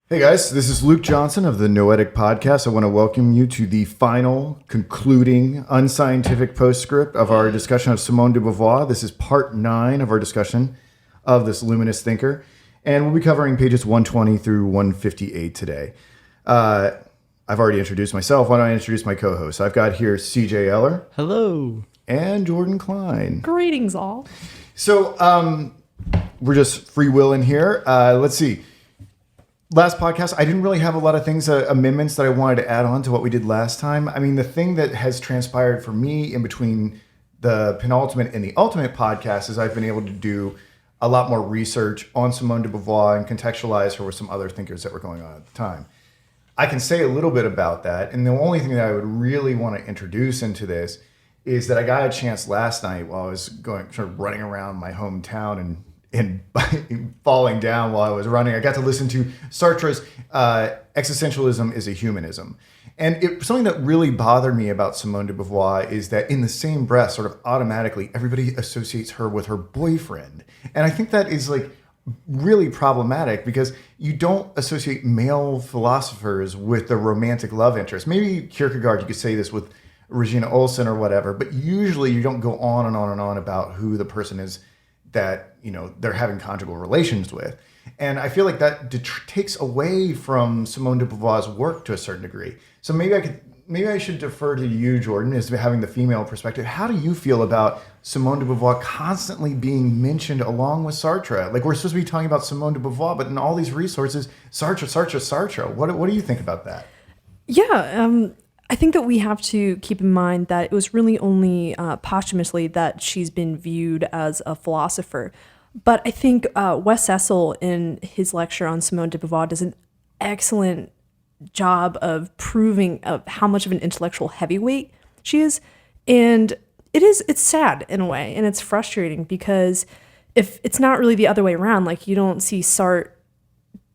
Hey guys, this is Luke Johnson of the Noetic podcast. I want to welcome you to the final, concluding, unscientific postscript of our discussion of Simone de Beauvoir. This is part 9 of our discussion of this luminous thinker, and we'll be covering pages 120 through 158 today. I've already introduced myself. Why don't I introduce my co-host? I've got here CJ Eller. Hello. And Jordan Klein. Greetings, all. So we're just freewheeling here. Let's see. Last podcast, I didn't really have a lot of things, amendments that I wanted to add on to what we did last time. I mean, the thing that has transpired for me in between the penultimate and the ultimate podcast is I've been able to do a lot more research on Simone de Beauvoir and contextualize her with some other thinkers that were going on at the time. I can say a little bit about that, and the only thing that I would really want to introduce into this is that I got a chance last night while I was going, sort of running around my hometown and falling down while I was running. I got to listen to Sartre's Existentialism is a Humanism. And something that really bothered me about Simone de Beauvoir is that in the same breath, sort of automatically, everybody associates her with her boyfriend. And I think that is like really problematic because you don't associate male philosophers with the romantic love interest. Maybe Kierkegaard, you could say this with Regina Olsen or whatever, but usually you don't go on and on and on about who the person is that, you know, they're having conjugal relations with. And I feel like that takes away from Simone de Beauvoir's work to a certain degree. So maybe I should defer to you, Jordan, as having the female perspective. How do you feel about Simone de Beauvoir constantly being mentioned along with Sartre? Like, we're supposed to be talking about Simone de Beauvoir, but in all these resources, Sartre. What do you think about that? Yeah, I think that we have to keep in mind that it was really only posthumously that she's been viewed as a philosopher. But I think Wes Cecil, in his lecture on Simone de Beauvoir, does an excellent job of proving how much of an intellectual heavyweight she is. And it's sad in a way, and it's frustrating because if it's not really the other way around, like you don't see Sartre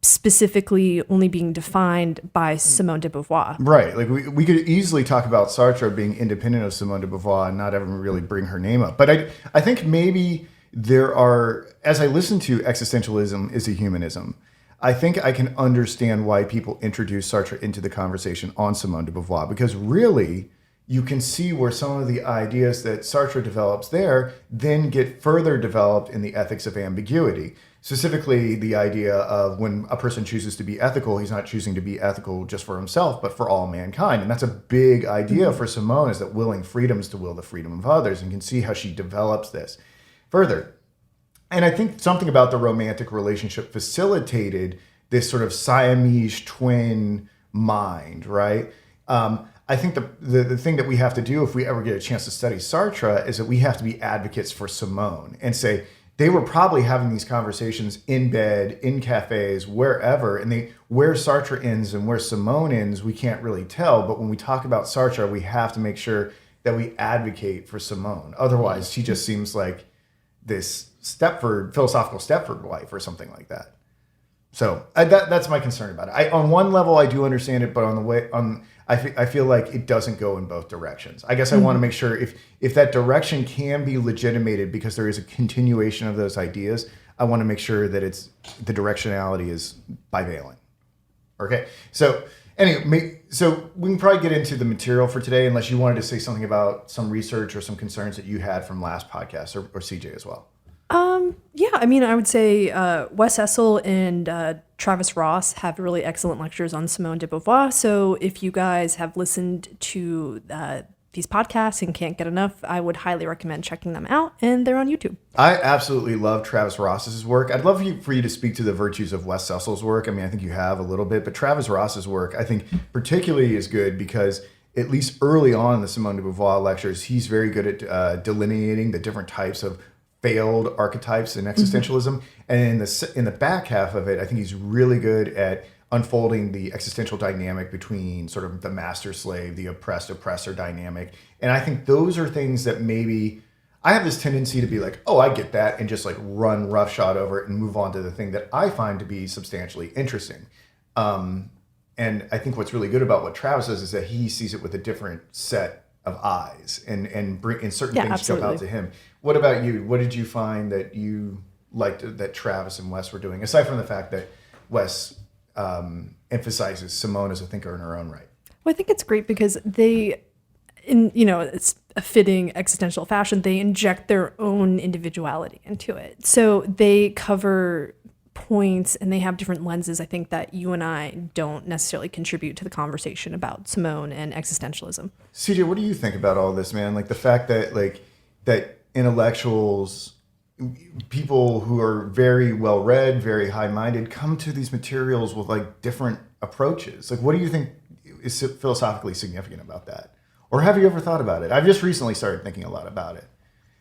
specifically only being defined by Simone de Beauvoir. Right. Like we could easily talk about Sartre being independent of Simone de Beauvoir and not ever really bring her name up. But I think maybe there are, as I listen to Existentialism is a Humanism, I think I can understand why people introduce Sartre into the conversation on Simone de Beauvoir, because really you can see where some of the ideas that Sartre develops there then get further developed in the ethics of ambiguity. Specifically, the idea of when a person chooses to be ethical, he's not choosing to be ethical just for himself, but for all mankind. And that's a big idea for Simone, is that willing freedom is to will the freedom of others. And you can see how she develops this further. And I think something about the romantic relationship facilitated this sort of Siamese twin mind, right? I think the thing that we have to do if we ever get a chance to study Sartre is that we have to be advocates for Simone and say, they were probably having these conversations in bed, in cafes, wherever, and where Sartre ends and where Simone ends, we can't really tell. But when we talk about Sartre, we have to make sure that we advocate for Simone. Otherwise, she just seems like this philosophical Stepford wife or something like that. So that's my concern about it. On one level, I do understand it, but I feel like it doesn't go in both directions. I guess I want to make sure if that direction can be legitimated because there is a continuation of those ideas, I want to make sure that the directionality is bivalent. Okay. So anyway, so we can probably get into the material for today, unless you wanted to say something about some research or some concerns that you had from last podcast, or CJ as well. Yeah, I mean, I would say Wes Cecil and Travis Ross have really excellent lectures on Simone de Beauvoir. So if you guys have listened to these podcasts and can't get enough, I would highly recommend checking them out. And they're on YouTube. I absolutely love Travis Ross's work. I'd love for you to speak to the virtues of Wes Cecil's work. I mean, I think you have a little bit, but Travis Ross's work, I think particularly is good because at least early on in the Simone de Beauvoir lectures, he's very good at delineating the different types of failed archetypes in existentialism. And in the back half of it, I think he's really good at unfolding the existential dynamic between sort of the master-slave, the oppressed-oppressor dynamic. And I think those are things that maybe I have this tendency to be like, oh, I get that, and just like run roughshod over it and move on to the thing that I find to be substantially interesting. And I think what's really good about what Travis does is that he sees it with a different set of eyes and bring and certain Yeah, things jump out absolutely. to him. What about you? What did you find that you liked that Travis and Wes were doing, aside from the fact that Wes emphasizes Simone as a thinker in her own right? Well, I think it's great because they, it's a fitting existential fashion. They inject their own individuality into it. So they cover points and they have different lenses. I think that you and I don't necessarily contribute to the conversation about Simone and existentialism. CJ, what do you think about all this, man? Like the fact that that intellectuals, people who are very well read, very high minded, come to these materials with like different approaches. Like, what do you think is philosophically significant about that? Or have you ever thought about it? I've just recently started thinking a lot about it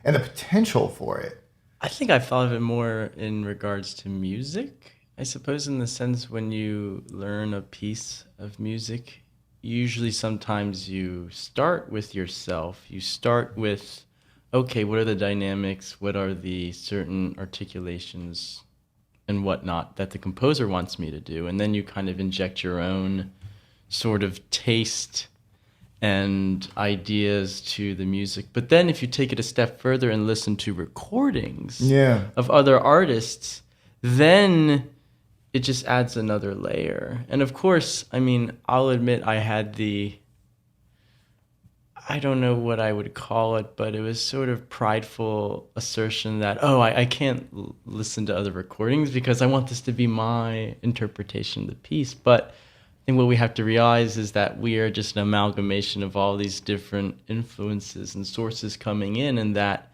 and the potential for it. I think I've thought of it more in regards to music. I suppose in the sense when you learn a piece of music, usually sometimes you start with yourself. You start with, okay, what are the dynamics? What are the certain articulations and whatnot that the composer wants me to do? And then you kind of inject your own sort of taste and ideas to the music. But then if you take it a step further and listen to recordings Yeah. of other artists, then it just adds another layer. And of course, I mean, I'll admit I had I don't know what I would call it, but it was sort of prideful assertion that, oh, I can't listen to other recordings because I want this to be my interpretation of the piece. But I think what we have to realize is that we are just an amalgamation of all these different influences and sources coming in, and that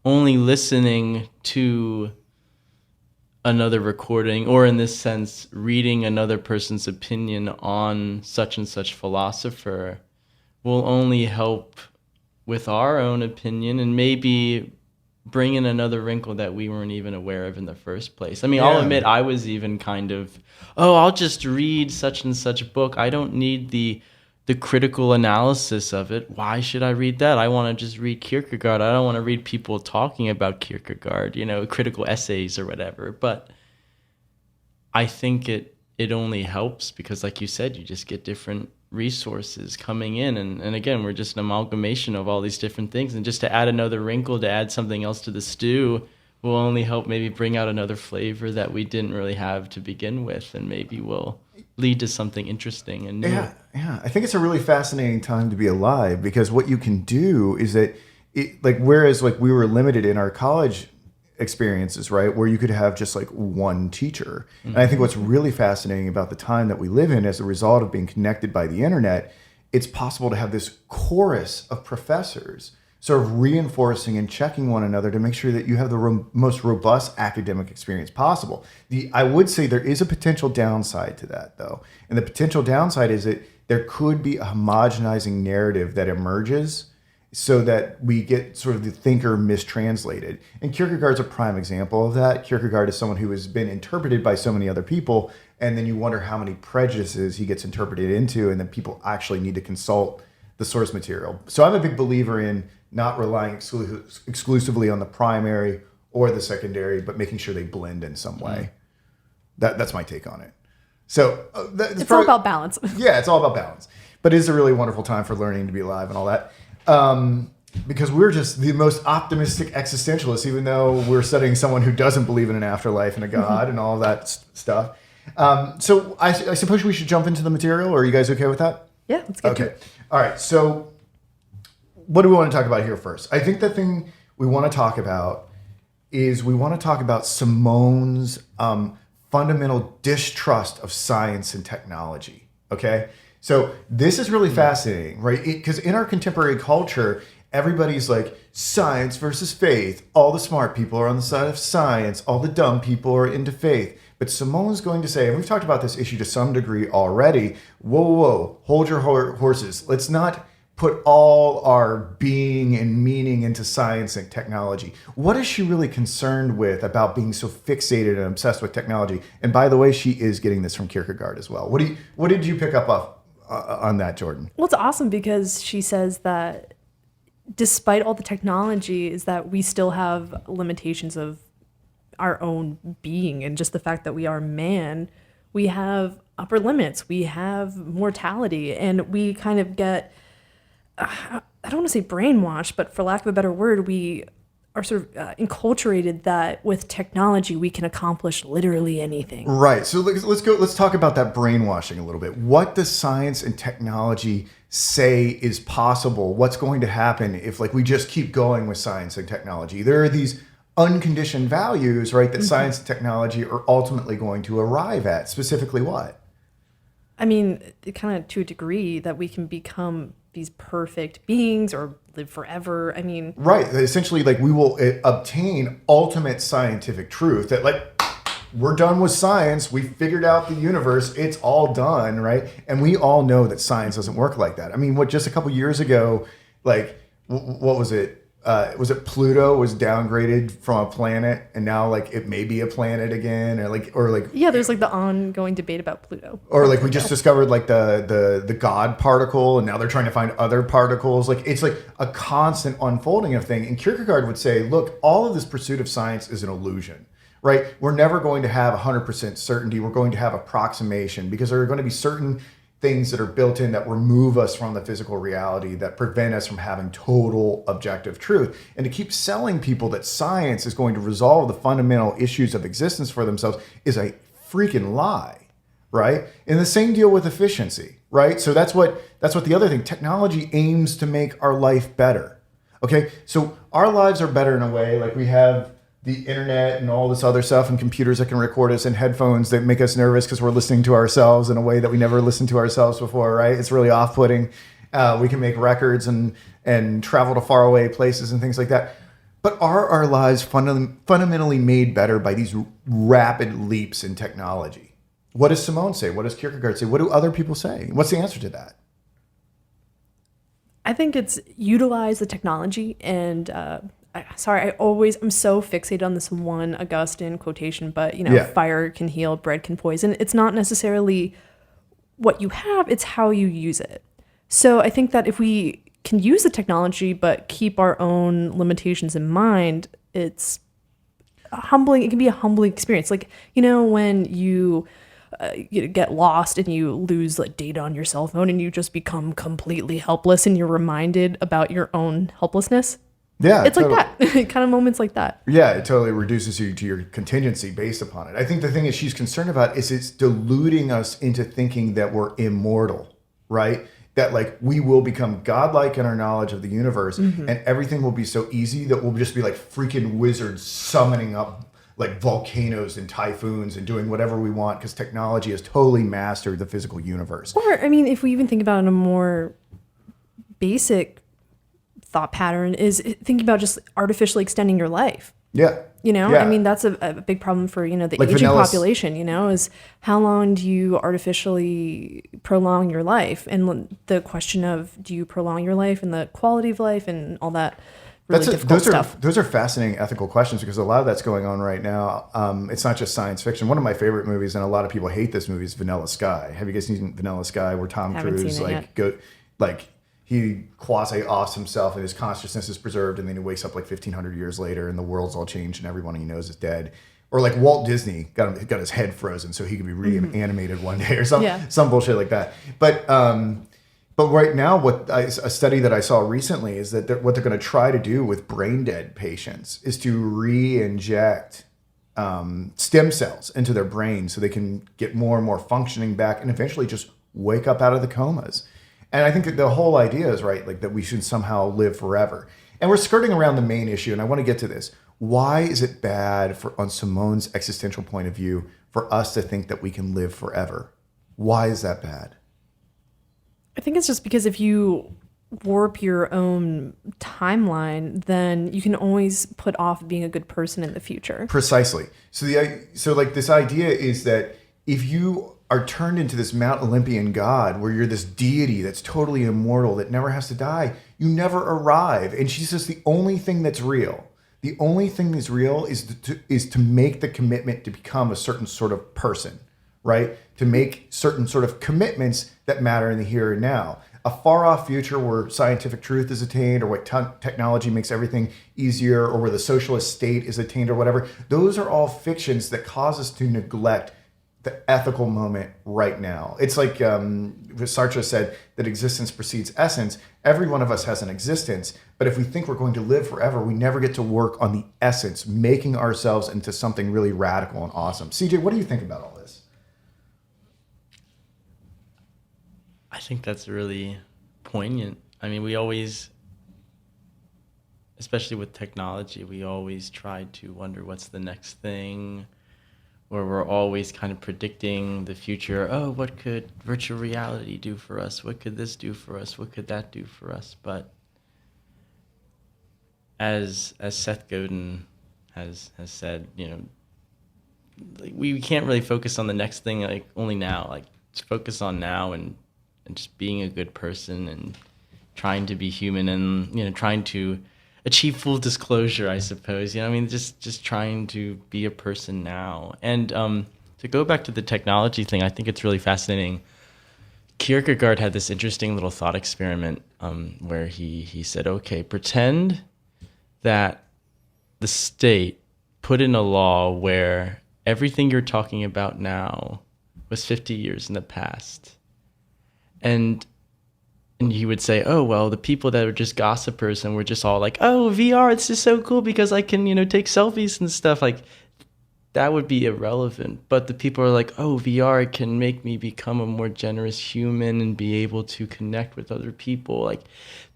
only listening to another recording, or in this sense, reading another person's opinion on such and such philosopher, will only help with our own opinion and maybe bring in another wrinkle that we weren't even aware of in the first place. I mean, I'll admit I was even kind of, oh, I'll just read such and such book. I don't need the critical analysis of it. Why should I read that? I want to just read Kierkegaard. I don't want to read people talking about Kierkegaard, critical essays or whatever. But I think it only helps because, like you said, you just get different resources coming in, and again, we're just an amalgamation of all these different things, and just to add another wrinkle, to add something else to the stew, will only help maybe bring out another flavor that we didn't really have to begin with, and maybe will lead to something interesting and new. Yeah. I think it's a really fascinating time to be alive because what you can do is that, whereas we were limited in our college experiences, right, where you could have just one teacher. Mm-hmm. And I think what's really fascinating about the time that we live in as a result of being connected by the internet, it's possible to have this chorus of professors sort of reinforcing and checking one another to make sure that you have the most robust academic experience possible. I would say there is a potential downside to that, though. And the potential downside is that there could be a homogenizing narrative that emerges so that we get sort of the thinker mistranslated. And Kierkegaard's a prime example of that. Kierkegaard is someone who has been interpreted by so many other people, and then you wonder how many prejudices he gets interpreted into, and then people actually need to consult the source material. So I'm a big believer in not relying exclusively on the primary or the secondary, but making sure they blend in some way. That's my take on it. So it's all about balance. Yeah, it's all about balance. But it is a really wonderful time for learning to be alive and all that. Because we're just the most optimistic existentialists, even though we're studying someone who doesn't believe in an afterlife and a God and all of that stuff. So I suppose we should jump into the material. Or are you guys okay with that? Yeah, let's get to it. All right. So what do we want to talk about here first? I think the thing we want to talk about is we want to talk about Simone's fundamental distrust of science and technology. Okay? So this is really fascinating, right? Because in our contemporary culture, everybody's like science versus faith. All the smart people are on the side of science. All the dumb people are into faith. But Simone's going to say, and we've talked about this issue to some degree already, whoa, hold your horses. Let's not put all our being and meaning into science and technology. What is she really concerned with about being so fixated and obsessed with technology? And by the way, she is getting this from Kierkegaard as well. What did you pick up on that, Jordan? Well, it's awesome because she says that despite all the technology, is that we still have limitations of our own being, and just the fact that we are man, we have upper limits, we have mortality, and we kind of get, I don't don't want to say brainwashed, but for lack of a better word, we are sort of enculturated that with technology we can accomplish literally anything. Right. So let's talk about that brainwashing a little bit. What does science and technology say is possible? What's going to happen if like we just keep going with science and technology? There are these unconditioned values, right, that science and technology are ultimately going to arrive at. Specifically what? I mean, kind of to a degree that we can become these perfect beings or live forever. I mean, right. Essentially, like we will obtain ultimate scientific truth that like we're done with science. We figured out the universe. It's all done, right? And we all know that science doesn't work like that. I mean, what just a couple years ago, like what was it? Was it Pluto was downgraded from a planet, and now like it may be a planet again, or like yeah, there's like the ongoing debate about Pluto. Or like we just discovered like the God particle, and now they're trying to find other particles. Like it's like a constant unfolding of thing. And Kierkegaard would say, look, all of this pursuit of science is an illusion, right? We're never going to have 100% certainty. We're going to have approximation because there are going to be certain things that are built in that remove us from the physical reality, that prevent us from having total objective truth. And to keep selling people that science is going to resolve the fundamental issues of existence for themselves is a freaking lie, right? And the same deal with efficiency, right? So that's what the other thing, technology aims to make our life better. Okay, so our lives are better in a way, like we have the internet and all this other stuff and computers that can record us and headphones that make us nervous because we're listening to ourselves in a way that we never listened to ourselves before, right? It's really off-putting. We can make records and travel to faraway places and things like that. But are our lives fundamentally made better by these rapid leaps in technology? What does Simone say? What does Kierkegaard say? What do other people say? What's the answer to that? I think it's utilize the technology and I'm so fixated on this one Augustine quotation, but fire can heal, bread can poison. It's not necessarily what you have, it's how you use it. So I think that if we can use the technology but keep our own limitations in mind, it's humbling. It can be a humbling experience. Like, when you get lost and you lose like data on your cell phone and you just become completely helpless and you're reminded about your own helplessness. Yeah, it's totally. Like that. Kind of moments like that. Yeah, it totally reduces you to your contingency based upon it. I think the thing that she's concerned about is it's deluding us into thinking that we're immortal, right? That like we will become godlike in our knowledge of the universe, and everything will be so easy that we'll just be like freaking wizards summoning up like volcanoes and typhoons and doing whatever we want because technology has totally mastered the physical universe. Or, I mean, if we even think about it in a more basic thought pattern is thinking about just artificially extending your life. Yeah. Yeah. I mean, that's a big problem for, the like aging population, is how long do you artificially prolong your life? And the question of, do you prolong your life and the quality of life and all that really difficult stuff? Those are fascinating ethical questions because a lot of that's going on right now. It's not just science fiction. One of my favorite movies, and a lot of people hate this movie, is Vanilla Sky. Have you guys seen Vanilla Sky where Tom Cruise he quasi-offs himself and his consciousness is preserved, and then he wakes up like 1,500 years later and the world's all changed and everyone he knows is dead. Or like Walt Disney got his head frozen so he could be reanimated one day or some bullshit like that. But right now, a study that I saw recently is that what they're going to try to do with brain dead patients is to re-inject stem cells into their brain so they can get more and more functioning back and eventually just wake up out of the comas. And I think that the whole idea is right, like that we should somehow live forever. And we're skirting around the main issue, and I want to get to this. Why is it bad on Simone's existential point of view for us to think that we can live forever? Why is that bad? I think it's just because if you warp your own timeline, then you can always put off being a good person in the future. Precisely. So this idea is that if you are turned into this Mount Olympian god where you're this deity that's totally immortal that never has to die, you never arrive. And she says the only thing that's real is to make the commitment to become a certain sort of person, right? To make certain sort of commitments that matter in the here and now. A far off future where scientific truth is attained or what technology makes everything easier or where the socialist state is attained or whatever, those are all fictions that cause us to neglect the ethical moment right now. It's like Sartre said that existence precedes essence. Every one of us has an existence, but if we think we're going to live forever, we never get to work on the essence, making ourselves into something really radical and awesome. CJ, what do you think about all this? I think that's really poignant. I mean, we always, especially with technology, we always try to wonder what's the next thing, or we're always kind of predicting the future. Oh, what could virtual reality do for us? What could this do for us? What could that do for us? But as Seth Godin has said, you know, like we can't really focus on the next thing, like only now. Like just focus on now and just being a good person and trying to be human and, you know, trying to achieve full disclosure, I suppose. You know, I mean, just trying to be a person now. And to go back to the technology thing, I think it's really fascinating. Kierkegaard had this interesting little thought experiment where he said, okay, pretend that the state put in a law where everything you're talking about now was 50 years in the past. And he would say, oh, well, the people that were just gossipers and were just all like, oh, VR, it's just so cool because I can, you know, take selfies and stuff. Like, that would be irrelevant. But the people are like, oh, VR can make me become a more generous human and be able to connect with other people. Like,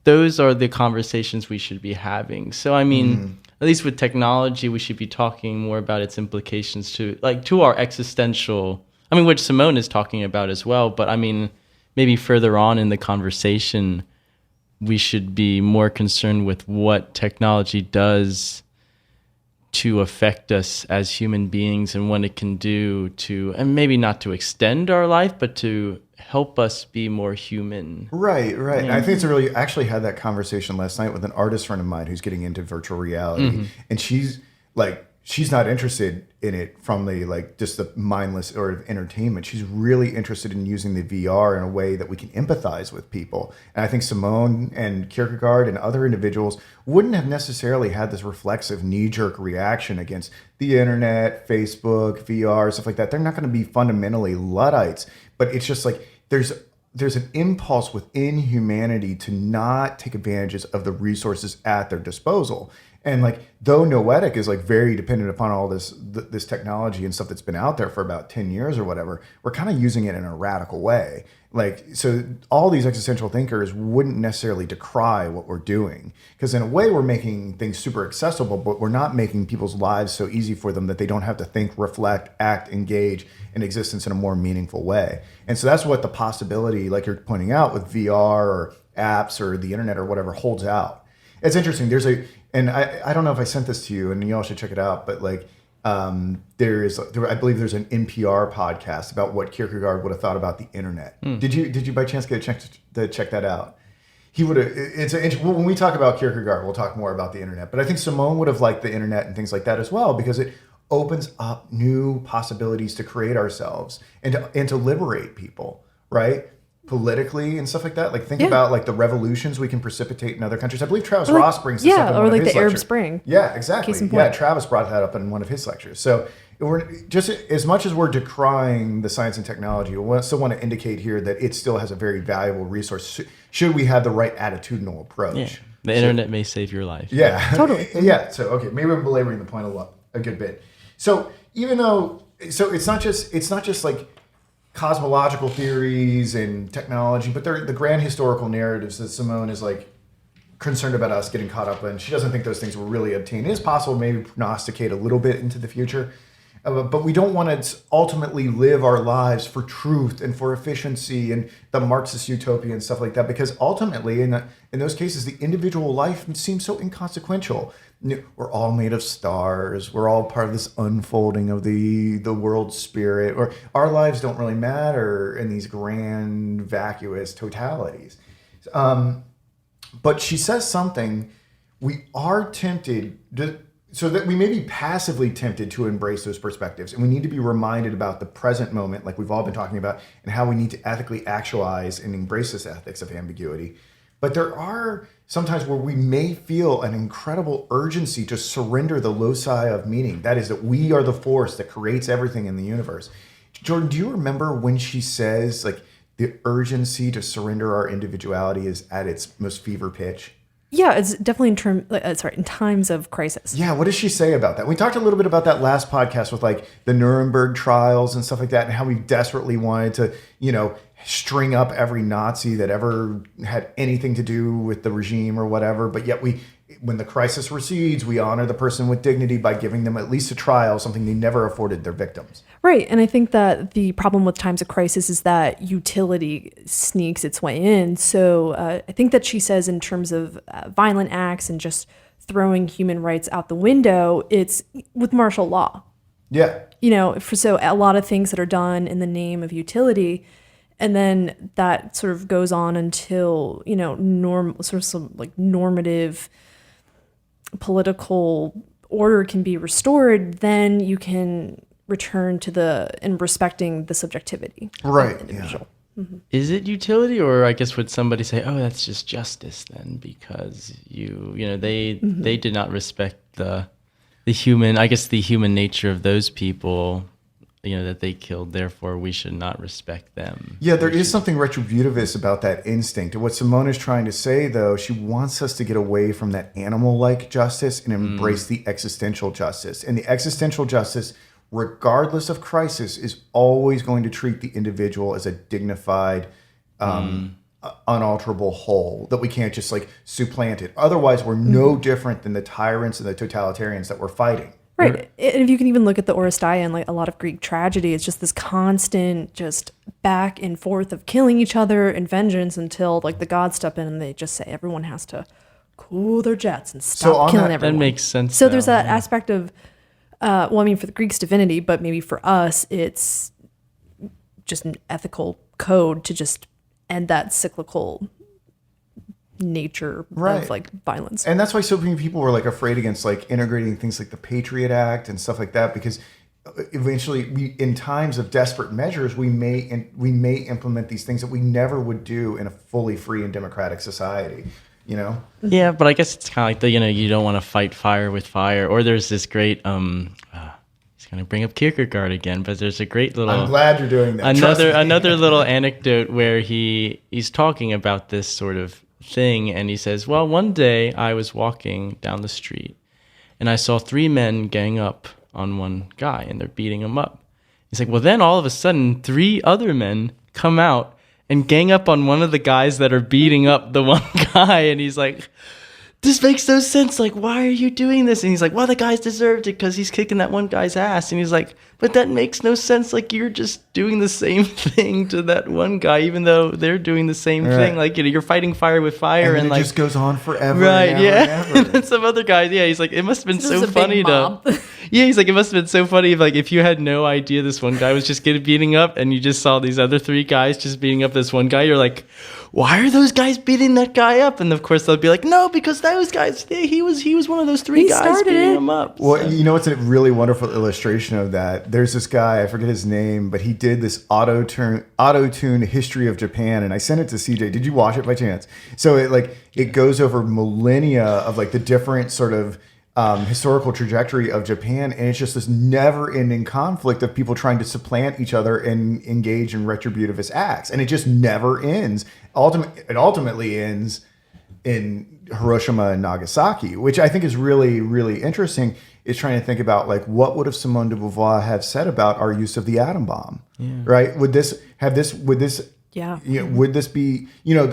those are the conversations we should be having. So, I mean, at least with technology, we should be talking more about its implications to our existential, I mean, which Simone is talking about as well. But I mean, maybe further on in the conversation, we should be more concerned with what technology does to affect us as human beings and what it can do to, and maybe not to extend our life, but to help us be more human. Right. Yeah. I think it's really, actually had that conversation last night with an artist friend of mine who's getting into virtual reality. And she's not interested in it from the just the mindless or entertainment. She's really interested in using the VR in a way that we can empathize with people. And I think Simone and Kierkegaard and other individuals wouldn't have necessarily had this reflexive knee-jerk reaction against the internet, Facebook, VR, stuff like that. They're not going to be fundamentally Luddites, but it's just like there's an impulse within humanity to not take advantages of the resources at their disposal. And though Noetic is very dependent upon all this technology and stuff that's been out there for about 10 years or whatever, we're kind of using it in a radical way. So all these existential thinkers wouldn't necessarily decry what we're doing, because in a way we're making things super accessible, but we're not making people's lives so easy for them that they don't have to think, reflect, act, engage in existence in a more meaningful way. And so that's what the possibility, like you're pointing out, with VR or apps or the internet or whatever holds out. It's interesting. And I don't know if I sent this to you, and you all should check it out, but I believe there's an NPR podcast about what Kierkegaard would have thought about the internet. Did you by chance get a chance to check that out? He would have. When we talk about Kierkegaard, we'll talk more about the internet. But I think Simone would have liked the internet and things like that as well, because it opens up new possibilities to create ourselves and to liberate people, right? Politically and stuff like that. Think about the revolutions we can precipitate in other countries. I believe Travis Ross brings this up in one of his the Arab lectures. Spring. Yeah, exactly. Yeah, Travis brought that up in one of his lectures. So we're just, as much as we're decrying the science and technology, we still want to indicate here that it still has a very valuable resource should we have the right attitudinal approach. Yeah. The internet may save your life. Yeah. Totally. Yeah. So okay, maybe we're belaboring the point a good bit. So it's not just cosmological theories and technology, but they're the grand historical narratives that Simone is concerned about us getting caught up in. She doesn't think those things will really obtain. It is possible to maybe prognosticate a little bit into the future, but we don't want to ultimately live our lives for truth and for efficiency and the Marxist utopia and stuff like that, because ultimately in those cases, the individual life seems so inconsequential. We're all made of stars. We're all part of this unfolding of the world spirit, or our lives don't really matter in these grand vacuous totalities. But she says something, we are tempted so that we may be passively tempted to embrace those perspectives. And we need to be reminded about the present moment, like we've all been talking about, and how we need to ethically actualize and embrace this ethics of ambiguity. But there are sometimes where we may feel an incredible urgency to surrender the loci of meaning. That is, that we are the force that creates everything in the universe. Jordan, do you remember when she says like the urgency to surrender our individuality is at its most fever pitch? Yeah, it's definitely in times of crisis. Yeah, what does she say about that? We talked a little bit about that last podcast with like the Nuremberg trials and stuff like that, and how we desperately wanted to, string up every Nazi that ever had anything to do with the regime or whatever. But yet when the crisis recedes, we honor the person with dignity by giving them at least a trial, something they never afforded their victims. Right. And I think that the problem with times of crisis is that utility sneaks its way in. So I think that she says in terms of violent acts and just throwing human rights out the window, it's with martial law. Yeah. So a lot of things that are done in the name of utility, and then that sort of goes on until, some like normative political order can be restored, then you can return to and respecting the subjectivity right, of the individual. Yeah. Mm-hmm. Is it utility, or I guess would somebody say, "Oh, that's just justice," then, because they did not respect the human, I guess the human nature of those people, that they killed. Therefore, we should not respect them. Yeah, there is something retributivist about that instinct. And what Simone is trying to say, though, she wants us to get away from that animal-like justice and embrace the existential justice. And the existential justice, regardless of crisis, is always going to treat the individual as a dignified, unalterable whole that we can't just like supplant it. Otherwise, we're no different than the tyrants and the totalitarians that we're fighting. Right. And if you can even look at the Oresteia and like a lot of Greek tragedy, it's just this constant just back and forth of killing each other and vengeance until like the gods step in and they just say everyone has to cool their jets and stop killing everyone. That makes sense. So there's that aspect of, for the Greeks, divinity, but maybe for us, it's just an ethical code to just end that cyclical nature of like violence. And that's why so many people were like afraid against like integrating things like the Patriot Act and stuff like that, because eventually in times of desperate measures, we may implement these things that we never would do in a fully free and democratic society. Yeah, but I guess it's kind of like you don't want to fight fire with fire. Or there's this great he's going to bring up Kierkegaard again, but there's a great little, I'm glad you're doing that. Another little anecdote where he's talking about this sort of thing, and he says, well, one day I was walking down the street and I saw 3 men gang up on one guy and they're beating him up. He's like, well, then all of a sudden 3 other men come out and gang up on one of the guys that are beating up the one guy. And he's like, this makes no sense. Like, why are you doing this? And he's like, well, the guys deserved it because he's kicking that one guy's ass. And he's like, but that makes no sense. Like, you're just doing the same thing to that one guy, even though they're doing the same thing. Like, you're fighting fire with fire. And like, it just goes on forever. Right, and ever yeah. and ever. And then some other guy, he's like, it must have been so funny to... Yeah, he's like, it must have been so funny if you had no idea this one guy was just getting beating up and you just saw these other 3 guys just beating up this one guy. You're like, why are those guys beating that guy up? And of course they'll be like, no, because those guys, he was one of those 3 guys beating him up. Well, it's a really wonderful illustration of that. There's this guy, I forget his name, but he did this auto-tune history of Japan, and I sent it to CJ. Did you watch it by chance? So it goes over millennia of like the different sort of historical trajectory of Japan, and it's just this never-ending conflict of people trying to supplant each other and engage in retributivist acts, and it just never ends. It ultimately ends in Hiroshima and Nagasaki, which I think is really, really interesting. Is trying to think about like what would have Simone de Beauvoir have said about our use of the atom bomb, right? Would this be,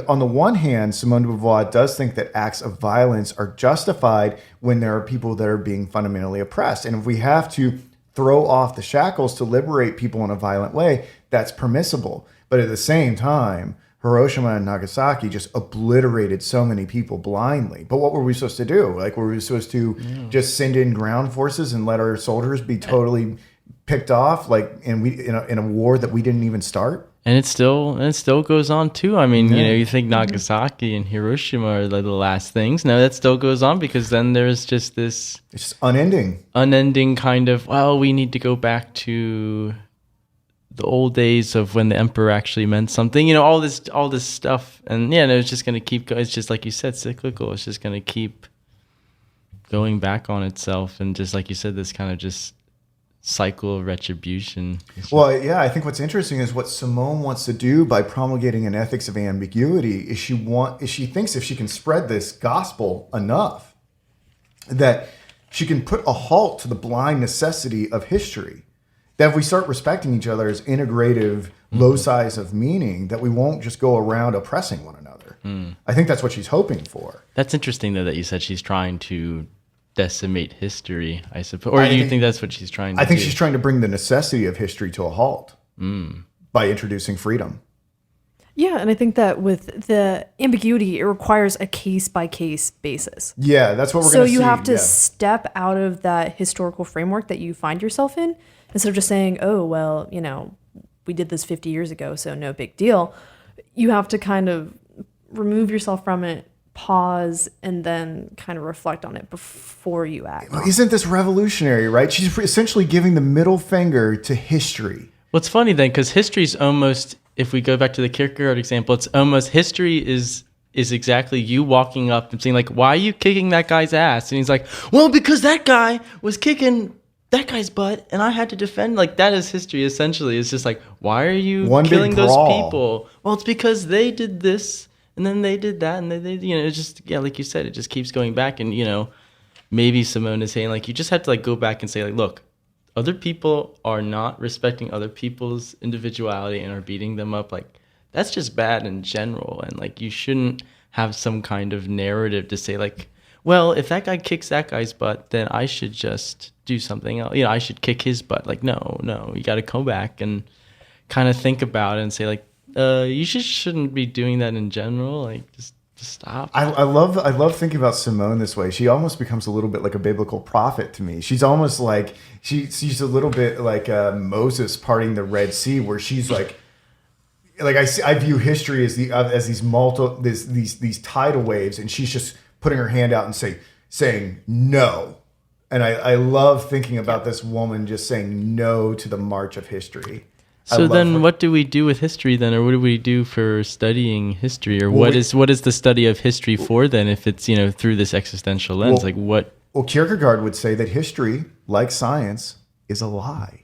on the one hand, Simone de Beauvoir does think that acts of violence are justified when there are people that are being fundamentally oppressed. And if we have to throw off the shackles to liberate people in a violent way, that's permissible. But at the same time, Hiroshima and Nagasaki just obliterated so many people blindly. But what were we supposed to do? Like, were we supposed to just send in ground forces and let our soldiers be totally picked off, like in a war that we didn't even start? And it still goes on too. I mean, you think Nagasaki and Hiroshima are the last things. No, that still goes on, because then there's just this... It's just unending kind of, well, we need to go back to the old days of when the emperor actually meant something. All this stuff. And it's just going to keep going. It's just like you said, cyclical. It's just going to keep going back on itself. And just like you said, this kind of just cycle of retribution. Well, yeah, I think what's interesting is what Simone wants to do by promulgating an ethics of ambiguity is she thinks if she can spread this gospel enough that she can put a halt to the blind necessity of history. That if we start respecting each other as integrative loci of meaning, that we won't just go around oppressing one another. I think that's what she's hoping for. That's interesting, though, that you said she's trying to decimate history, I suppose. Or do you think that's what she's trying to do? I think she's trying to bring the necessity of history to a halt by introducing freedom. Yeah, and I think that with the ambiguity, it requires a case-by-case basis. Yeah, that's what we're going to see. So you have to step out of that historical framework that you find yourself in, instead of just saying, oh, well, you know, we did this 50 years ago, so no big deal. You have to kind of remove yourself from it, pause, and then kind of reflect on it before you act. Isn't this revolutionary, right? She's essentially giving the middle finger to history. Well, it's funny then, because history's almost, if we go back to the Kierkegaard example, it's almost, history is exactly you walking up and saying, like, why are you kicking that guy's ass? And he's like, well, because that guy was kicking that guy's butt and I had to defend. Like, that is history, essentially. It's just like, why are you killing those people? Well, it's because they did this and then they did that, and they you know, it's just, yeah, like you said, it just keeps going back. And, you know, maybe Simone is saying, like, you just have to, like, go back and say, like, look, other people are not respecting other people's individuality and are beating them up. Like, that's just bad in general. And, like, you shouldn't have some kind of narrative to say, like, well, if that guy kicks that guy's butt, then I should just do something else. You know, I should kick his butt. Like, no, you got to go back and kind of think about it and say, like, you shouldn't be doing that in general. Like, just stop. I love thinking about Simone this way. She almost becomes a little bit like a biblical prophet to me. She's almost like she's a little bit like Moses parting the Red Sea, where she's like I view history as these tidal waves, and she's just putting her hand out and saying no. And I love thinking about this woman just saying no to the march of history. So then what do we do with history then? Or what do we do for studying history? Or what is the study of history for then, if it's, you know, through this existential lens? Well, Kierkegaard would say that history, like science, is a lie.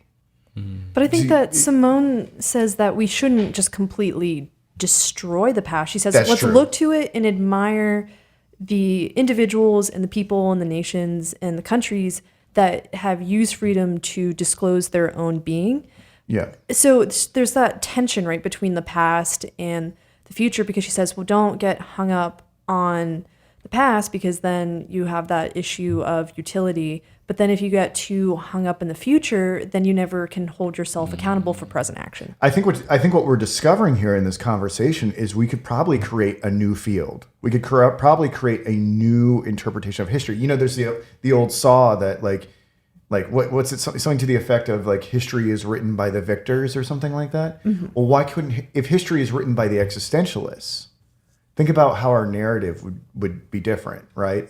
But I think that Simone says that we shouldn't just completely destroy the past. She says, let's look to it and admire the individuals and the people and the nations and the countries that have used freedom to disclose their own being. Yeah. So there's that tension, right, between the past and the future, because she says, well, don't get hung up on the past, because then you have that issue of utility. But then if you get too hung up in the future, then you never can hold yourself accountable for present action. I think what we're discovering here in this conversation is we could probably create a new field. We could probably create a new interpretation of history. You know, there's the old saw that what's it, something to the effect of like history is written by the victors or something like that. Mm-hmm. Well, why couldn't, if history is written by the existentialists, think about how our narrative would be different, right?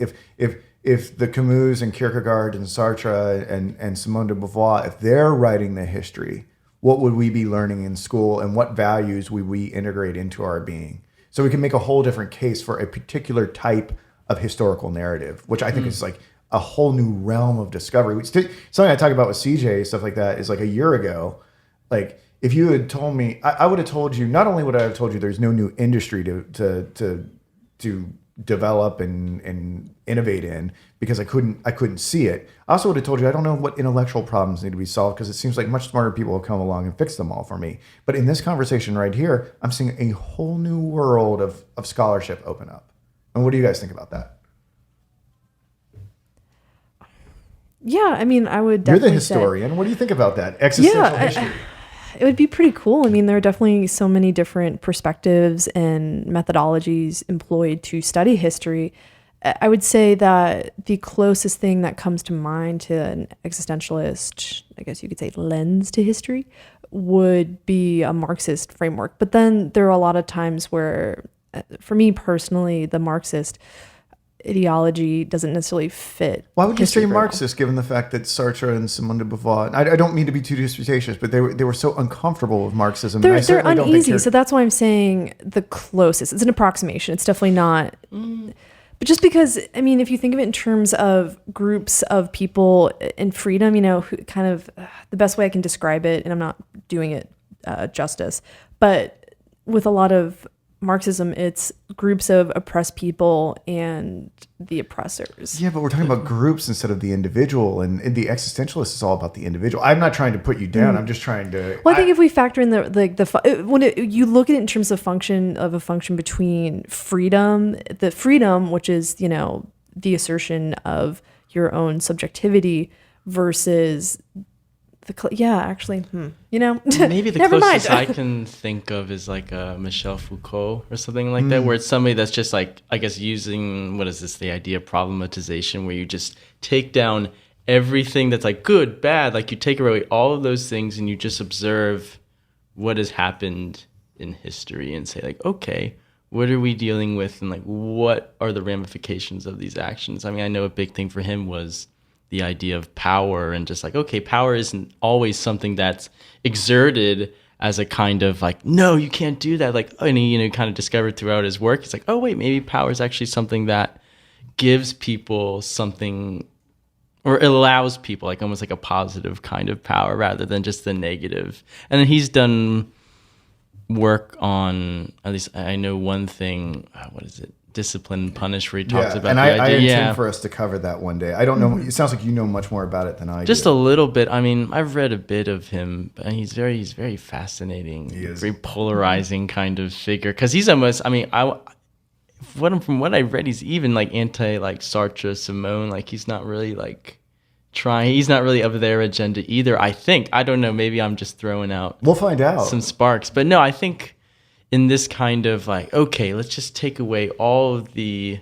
If the Camus and Kierkegaard and Sartre and Simone de Beauvoir, if they're writing the history, what would we be learning in school, and what values would we integrate into our being? So we can make a whole different case for a particular type of historical narrative, which I think is like a whole new realm of discovery. Something I talk about with CJ, stuff like that, is like a year ago, like if you had told me, I would have told you, not only would I have told you there's no new industry to develop and innovate in, because I couldn't see it. I also would have told you I don't know what intellectual problems need to be solved, because it seems like much smarter people have come along and fixed them all for me. But in this conversation right here, I'm seeing a whole new world of scholarship open up. And what do you guys think about that? Yeah, I mean, I would definitely You're the historian. What do you think about that? Existential history. It would be pretty cool. I mean, there are definitely so many different perspectives and methodologies employed to study history. I would say that the closest thing that comes to mind to an existentialist, I guess you could say, lens to history, would be a Marxist framework. But then there are a lot of times where, for me personally, the Marxist ideology doesn't necessarily fit. Why would you say Marxist, given the fact that Sartre and Simone de Beauvoir, I don't mean to be too disputatious, but they were so uncomfortable with Marxism. They're uneasy, so that's why I'm saying the closest. It's an approximation. It's definitely not. But just because, I mean, if you think of it in terms of groups of people and freedom, who kind of the best way I can describe it, and I'm not doing it justice, but with a lot of Marxism, it's groups of oppressed people and the oppressors. Yeah, but we're talking about groups instead of the individual, and the existentialist is all about the individual. I'm not trying to put you down. I'm just trying to. Well, I think if we factor in you look at it in terms of a function between freedom, which is the assertion of your own subjectivity versus maybe the closest I can think of is like Michel Foucault or something like that, where it's somebody that's just like, I guess, using the idea of problematization, where you just take down everything that's like good, bad, like you take away all of those things and you just observe what has happened in history and say like, okay, what are we dealing with, and like what are the ramifications of these actions? I mean, I know a big thing for him was the idea of power, and just like, okay, power isn't always something that's exerted as a kind of like, no, you can't do that. Like, and he, kind of discovered throughout his work, it's like, oh wait, maybe power is actually something that gives people something, or it allows people like almost like a positive kind of power rather than just the negative. And then he's done work on, at least I know one thing, what is it? Discipline and Punish, where he talks about and the idea. I intend for us to cover that one day. I don't know. It sounds like you know much more about it than I do. Just a little bit. I mean, I've read a bit of him, but he's very fascinating. He is. Very polarizing kind of figure. Because he's almost, I mean, from what I read, he's even like anti like Sartre, Simone. Like he's not really like trying. He's not really of their agenda either. I think. I don't know. Maybe I'm just throwing out. We'll find out some sparks. But no, I think in this kind of like, okay, let's just take away all of the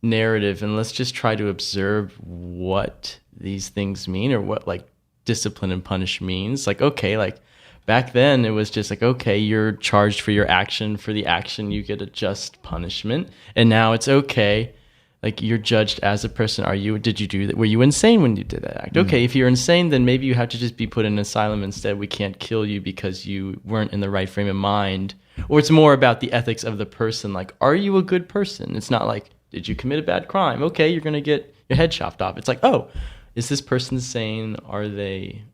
narrative and let's just try to observe what these things mean, or what like discipline and punish means. Like, okay, like back then it was just like, okay, you're charged for your action. For the action, you get a just punishment. And now it's okay, like you're judged as a person. Did you do that? Were you insane when you did that act? Okay, if you're insane, then maybe you have to just be put in an asylum instead. We can't kill you because you weren't in the right frame of mind. Or it's more about the ethics of the person. Like, are you a good person? It's not like, did you commit a bad crime? Okay, you're going to get your head chopped off. It's like, oh, is this person sane? Are they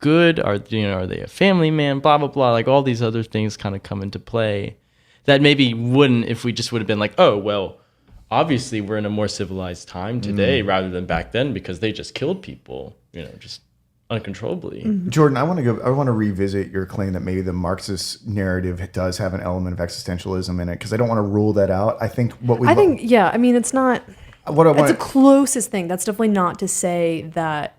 good? Are they a family man? Blah, blah, blah. Like all these other things kind of come into play that maybe wouldn't if we just would have been like, oh, well, obviously we're in a more civilized time today rather than back then because they just killed people, just uncontrollably. Jordan, I want to revisit your claim that maybe the Marxist narrative does have an element of existentialism in it, because I don't want to rule that out. I think I mean, it's not. It's the closest thing. That's definitely not to say that.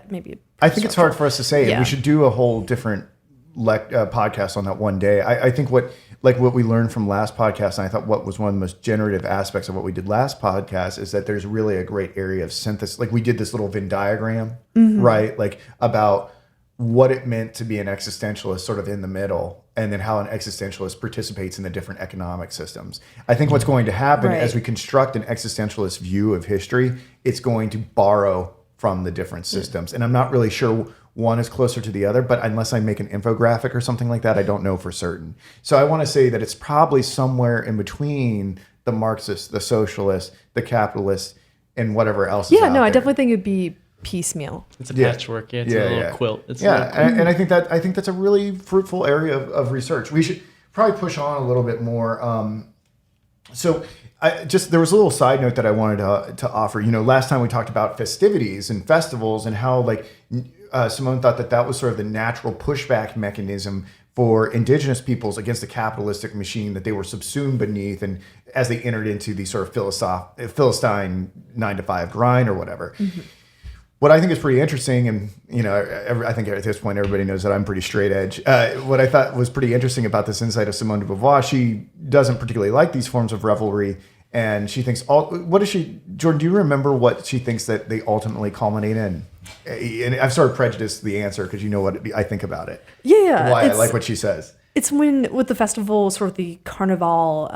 Maybe. I think it's hard for us to say. Yeah. We should do a whole different podcast on that one day. I think what we learned from last podcast, and I thought what was one of the most generative aspects of what we did last podcast, is that there's really a great area of synthesis. Like we did this little Venn diagram, right? Like about what it meant to be an existentialist sort of in the middle, and then how an existentialist participates in the different economic systems. I think what's going to happen as we construct an existentialist view of history, it's going to borrow from the different systems. And I'm not really sure one is closer to the other, but unless I make an infographic or something like that, I don't know for certain. So I want to say that it's probably somewhere in between the Marxist, the socialist, the capitalist, and whatever else is out there. I definitely think it'd be piecemeal. It's a patchwork. Yeah, it's a little quilt. And I think that's a really fruitful area of research. We should probably push on a little bit more. There was a little side note that I wanted to offer. Last time we talked about festivities and festivals and how Simone thought that was sort of the natural pushback mechanism for indigenous peoples against the capitalistic machine that they were subsumed beneath, and as they entered into the sort of Philistine 9-to-5 grind or whatever. Mm-hmm. What I think is pretty interesting, and I think at this point everybody knows that I'm pretty straight edge. What I thought was pretty interesting about this insight of Simone de Beauvoir, she doesn't particularly like these forms of revelry, and she thinks Jordan, do you remember what she thinks that they ultimately culminate in? And I've sort of prejudiced the answer because you know what I think about it. Yeah. Why I like what she says. It's when, with the festival, sort of the carnival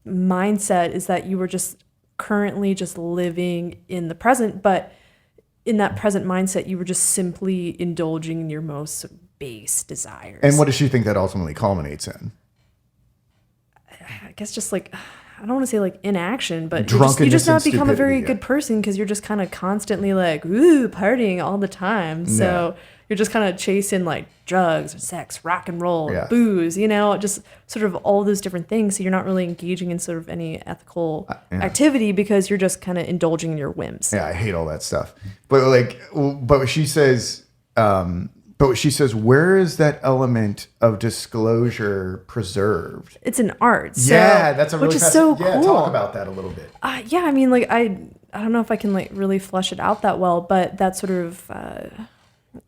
mindset is that you were just currently just living in the present, but in that present mindset, you were just simply indulging in your most base desires. And what does she think that ultimately culminates in? I guess just like, I don't want to say like inaction, but you Drunkenness just not and become a very stupidity, good person because you're just kind of constantly like, ooh, partying all the time. So you're just kind of chasing like drugs or sex, rock and roll, Yeah. booze, just sort of all those different things. So you're not really engaging in sort of any ethical activity because you're just kind of indulging in your whims. Yeah, I hate all that stuff. But she says, where is that element of disclosure preserved? It's an art. So, Yeah, that's a really which is so cool. Yeah, talk about that a little bit. Yeah, I mean, like I don't know if I can like really flesh it out that well, but that sort of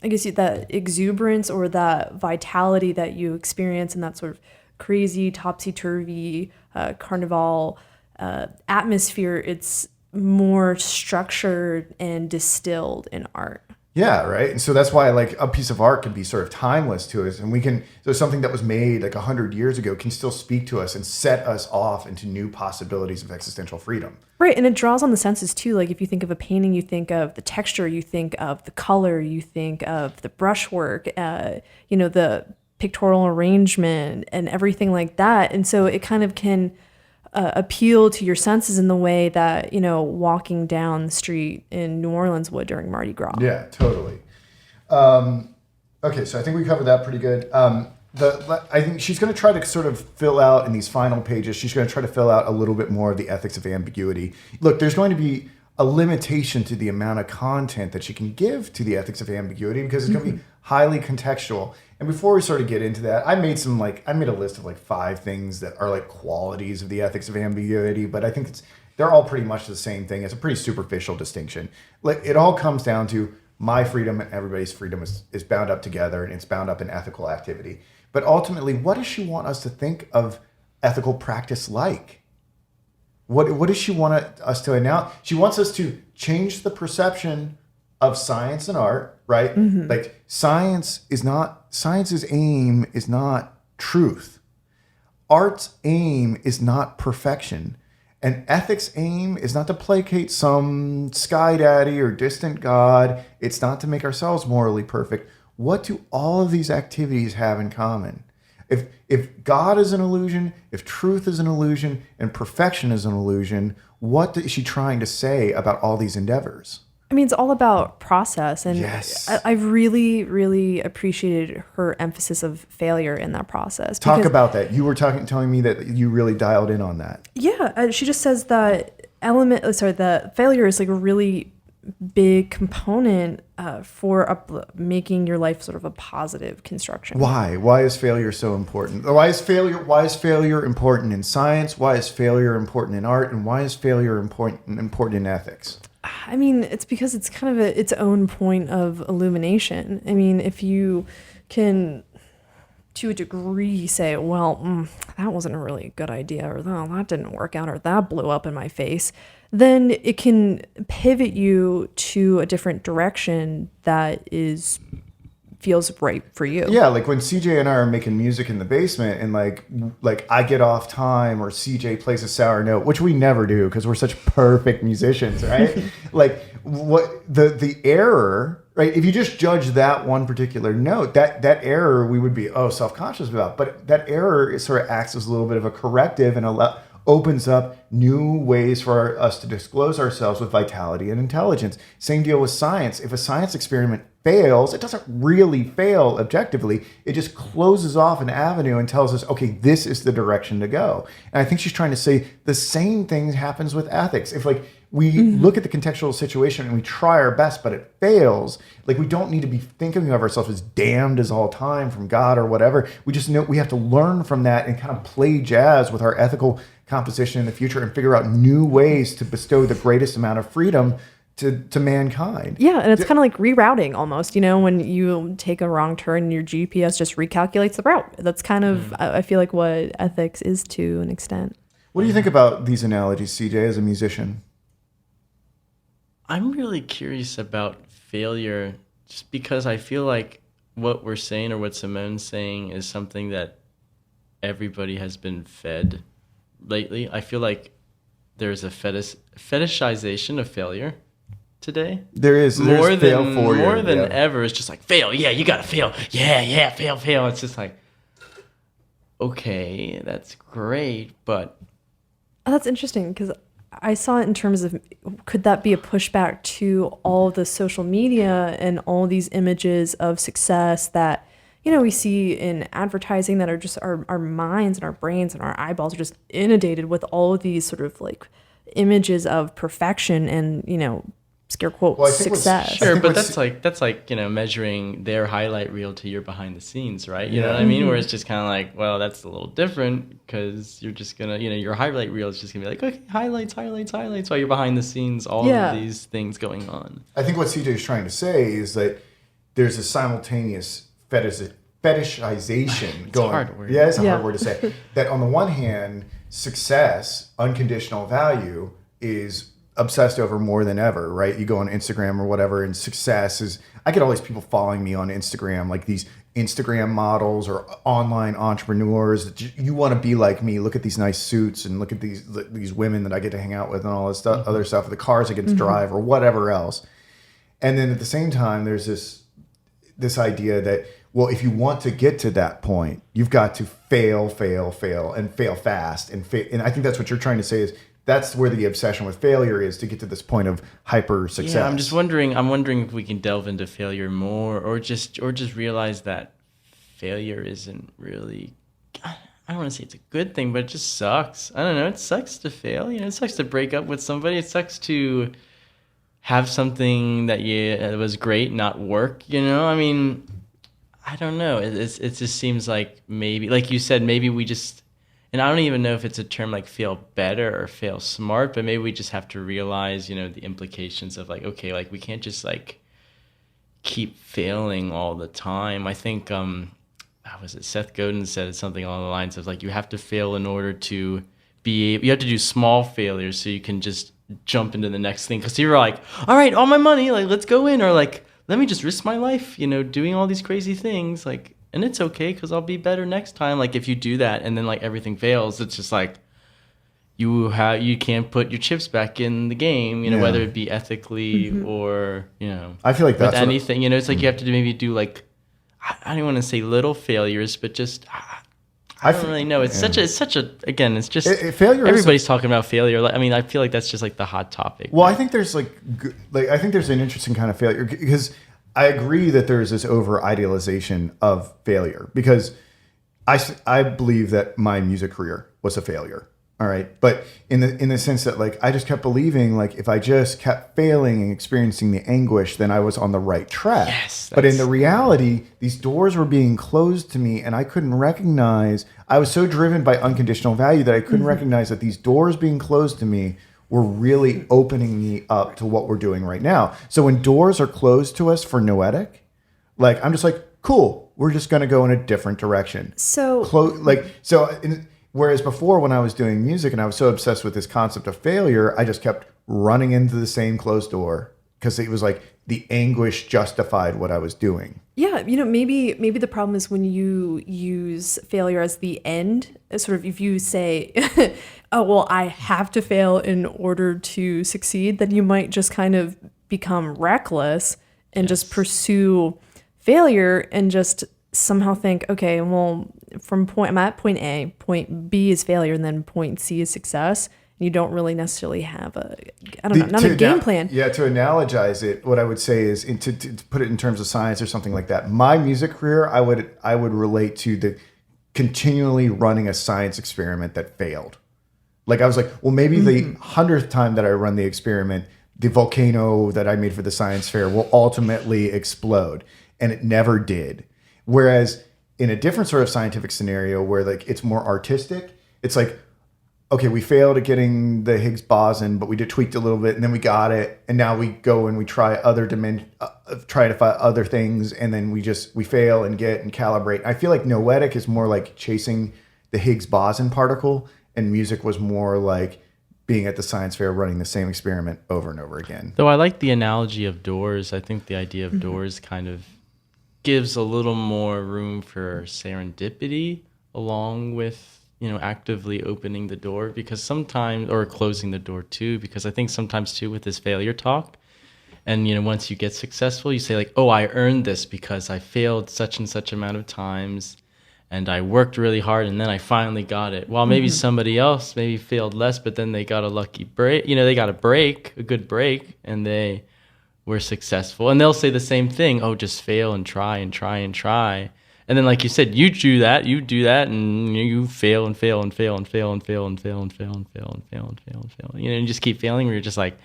I guess that exuberance or that vitality that you experience in that sort of crazy topsy-turvy carnival atmosphere, it's more structured and distilled in art. Yeah, right. And so that's why like a piece of art can be sort of timeless to us, and so something that was made like 100 years ago can still speak to us and set us off into new possibilities of existential freedom. Right, and it draws on the senses too. Like if you think of a painting, you think of the texture, you think of the color, you think of the brushwork, the pictorial arrangement and everything like that. And so it kind of can appeal to your senses in the way that, walking down the street in New Orleans would during Mardi Gras. Yeah, totally. Okay, so I think we covered that pretty good. I think she's going to try to sort of fill out in these final pages, she's going to try to fill out a little bit more of the ethics of ambiguity. Look, there's going to be a limitation to the amount of content that she can give to the ethics of ambiguity because it's going to be highly contextual. And before we sort of get into that, I made a list of like 5 things that are like qualities of the ethics of ambiguity, but I think they're all pretty much the same thing. It's a pretty superficial distinction. Like it all comes down to my freedom and everybody's freedom is bound up together, and it's bound up in ethical activity. But ultimately, what does she want us to think of ethical practice like? What does she want us to announce? She wants us to change the perception of science and art, right? Mm-hmm. Like science's aim is not truth. Art's aim is not perfection. And ethics' aim is not to placate some sky daddy or distant God. It's not to make ourselves morally perfect. What do all of these activities have in common? If God is an illusion, if truth is an illusion, and perfection is an illusion, what is she trying to say about all these endeavors? I mean, it's all about process. And yes. I've really, really appreciated her emphasis of failure in that process. Talk about that. You were telling me that you really dialed in on that. Yeah. She just says that the failure is like a really big component for making your life sort of a positive construction. Why? Why is failure so important? Why is failure important in science? Why is failure important in art? And why is failure important in ethics? I mean, it's because it's kind of its own point of illumination. I mean, if you can, to a degree, say, well, that wasn't a really good idea, or oh, that didn't work out, or that blew up in my face, then it can pivot you to a different direction that feels right for you. Yeah, like when CJ and I are making music in the basement and like I get off time or CJ plays a sour note, which we never do because we're such perfect musicians, right? Like what the error, right? If you just judge that one particular note, that error we would be self-conscious about, but that error sort of acts as a little bit of a corrective and opens up new ways for us to disclose ourselves with vitality and intelligence. Same deal with science. If a science experiment fails, it doesn't really fail objectively. It just closes off an avenue and tells us, okay, this is the direction to go. And I think she's trying to say the same thing happens with ethics. If like we look at the contextual situation and we try our best, but it fails, like we don't need to be thinking of ourselves as damned as all time from God or whatever. We just know we have to learn from that and kind of play jazz with our ethical composition in the future and figure out new ways to bestow the greatest amount of freedom to mankind. Yeah, and it's kind of like rerouting almost, when you take a wrong turn and your GPS just recalculates the route. That's kind of, I feel like, what ethics is to an extent. What do you think about these analogies, CJ, as a musician? I'm really curious about failure just because I feel like what we're saying or what Simone's saying is something that everybody has been fed lately. I feel like there's a fetishization of failure today. There's more fail than ever. It's just like fail. Yeah, you gotta fail. Yeah, fail. It's just like, okay, that's great, but Oh, that's interesting because I saw it in terms of could that be a pushback to all the social media and all these images of success that we see in advertising that are just our minds and our brains and our eyeballs are just inundated with all of these sort of like images of perfection and scare Well, quotes I think what's success. Sure, think but what's- that's like measuring their highlight reel to your behind the scenes, right? You know Yeah. what I mean? Where it's just kind of like, well, that's a little different because you're just gonna, your highlight reel is just gonna be like, okay, highlights, highlights, highlights, while you're behind the scenes, all Yeah. of these things going on. I think what CJ is trying to say is that there's a simultaneous fetishization It's a going. hard word. Yeah, it's a Yeah. hard word to say. That on the one hand, success, unconditional value, is obsessed over more than ever, right? You go on Instagram or whatever, and success is. I get all these people following me on Instagram, like these Instagram models or online entrepreneurs. That you want to be like me. Look at these nice suits and look at these women that I get to hang out with and all this stuff, other stuff, the cars I get to drive or whatever else. And then at the same time, there's this idea that, well, if you want to get to that point, you've got to fail, and fail fast. And I think that's what you're trying to say is that's where the obsession with failure is, to get to this point of hyper success. Yeah, I'm just wondering. I'm wondering if we can delve into failure more, or just realize that failure isn't really. I don't want to say it's a good thing, but it just sucks. I don't know. It sucks to fail. It sucks to break up with somebody. It sucks to have something that was great not work. I mean, I don't know. It just seems like maybe, like you said, maybe we just, and I don't even know if it's a term like fail better or fail smart, but maybe we just have to realize, the implications of like, okay, like we can't just like keep failing all the time. I think, how was it? Seth Godin said something along the lines of like, you have to fail in order to you have to do small failures so you can just jump into the next thing. Cause you're like, all right, all my money, like, let's go in, or like, let me just risk my life, doing all these crazy things, like, and it's okay because I'll be better next time. Like if you do that and then like everything fails, it's just like you can't put your chips back in the game, Yeah. whether it be ethically or I feel like that's with what- anything. It's like you have to maybe do like, I don't want to say little failures, but just I don't really know. It's such a again. It's just failure is everybody's talking about failure. I mean, I feel like that's just like the hot topic. Well, I think there's I think there's an interesting kind of failure, because I agree that there is this over idealization of failure, because I believe that my music career was a failure. All right, but in the sense that like I just kept believing, like if I just kept failing and experiencing the anguish, then I was on the right track. Yes, but in the reality, these doors were being closed to me, and I couldn't recognize. I was so driven by unconditional value that I couldn't recognize that these doors being closed to me were really opening me up to what we're doing right now. So when doors are closed to us for Noetic, like I'm just like, cool, we're just gonna go in a different direction. So Whereas before, when I was doing music and I was so obsessed with this concept of failure, I just kept running into the same closed door because it was like the anguish justified what I was doing. yeah, maybe the problem is when you use failure as the end, sort of if you say, oh, well, I have to fail in order to succeed, then you might just kind of become reckless and just pursue failure and just somehow think, okay, well, I'm at point A, point B is failure, and then point C is success. You don't really necessarily have a game plan. Yeah, to analogize it, what I would say is to put it in terms of science or something like that. My music career, I would relate to the continually running a science experiment that failed. Like I was like, well, maybe the 100th time that I run the experiment, the volcano that I made for the science fair will ultimately explode, and it never did. Whereas in a different sort of scientific scenario where like it's more artistic, it's like, okay, we failed at getting the Higgs boson, but we tweaked a little bit, and then we got it, and now we go and we try other try to find other things, and then we fail and get and calibrate. I feel like Noetic is more like chasing the Higgs boson particle, and music was more like being at the science fair running the same experiment over and over again. Though I like the analogy of doors. I think the idea of doors kind of gives a little more room for serendipity along with actively opening the door, because sometimes, or closing the door too, because I think sometimes too with this failure talk, and once you get successful, you say like, oh, I earned this because I failed such and such amount of times, and I worked really hard, and then I finally got it. While maybe somebody else maybe failed less, but then they got a lucky break. They got a good break, and they were successful. And they'll say the same thing. Oh, just fail and try and try and try. And then, like you said, you do that, and you fail and fail and fail and fail and fail and fail and fail and fail and fail and fail and fail. And you just keep failing. Where you're just like,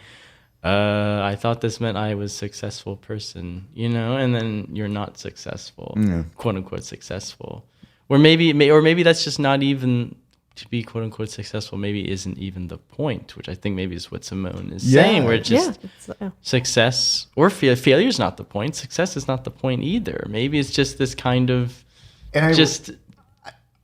I thought this meant I was a successful person, and then you're not successful, quote unquote successful. Or maybe that's just not even to be quote unquote successful. Maybe isn't even the point, which I think maybe is what Simone is saying. Where it's just success or failure is not the point. Success is not the point either. Maybe it's just this kind of it's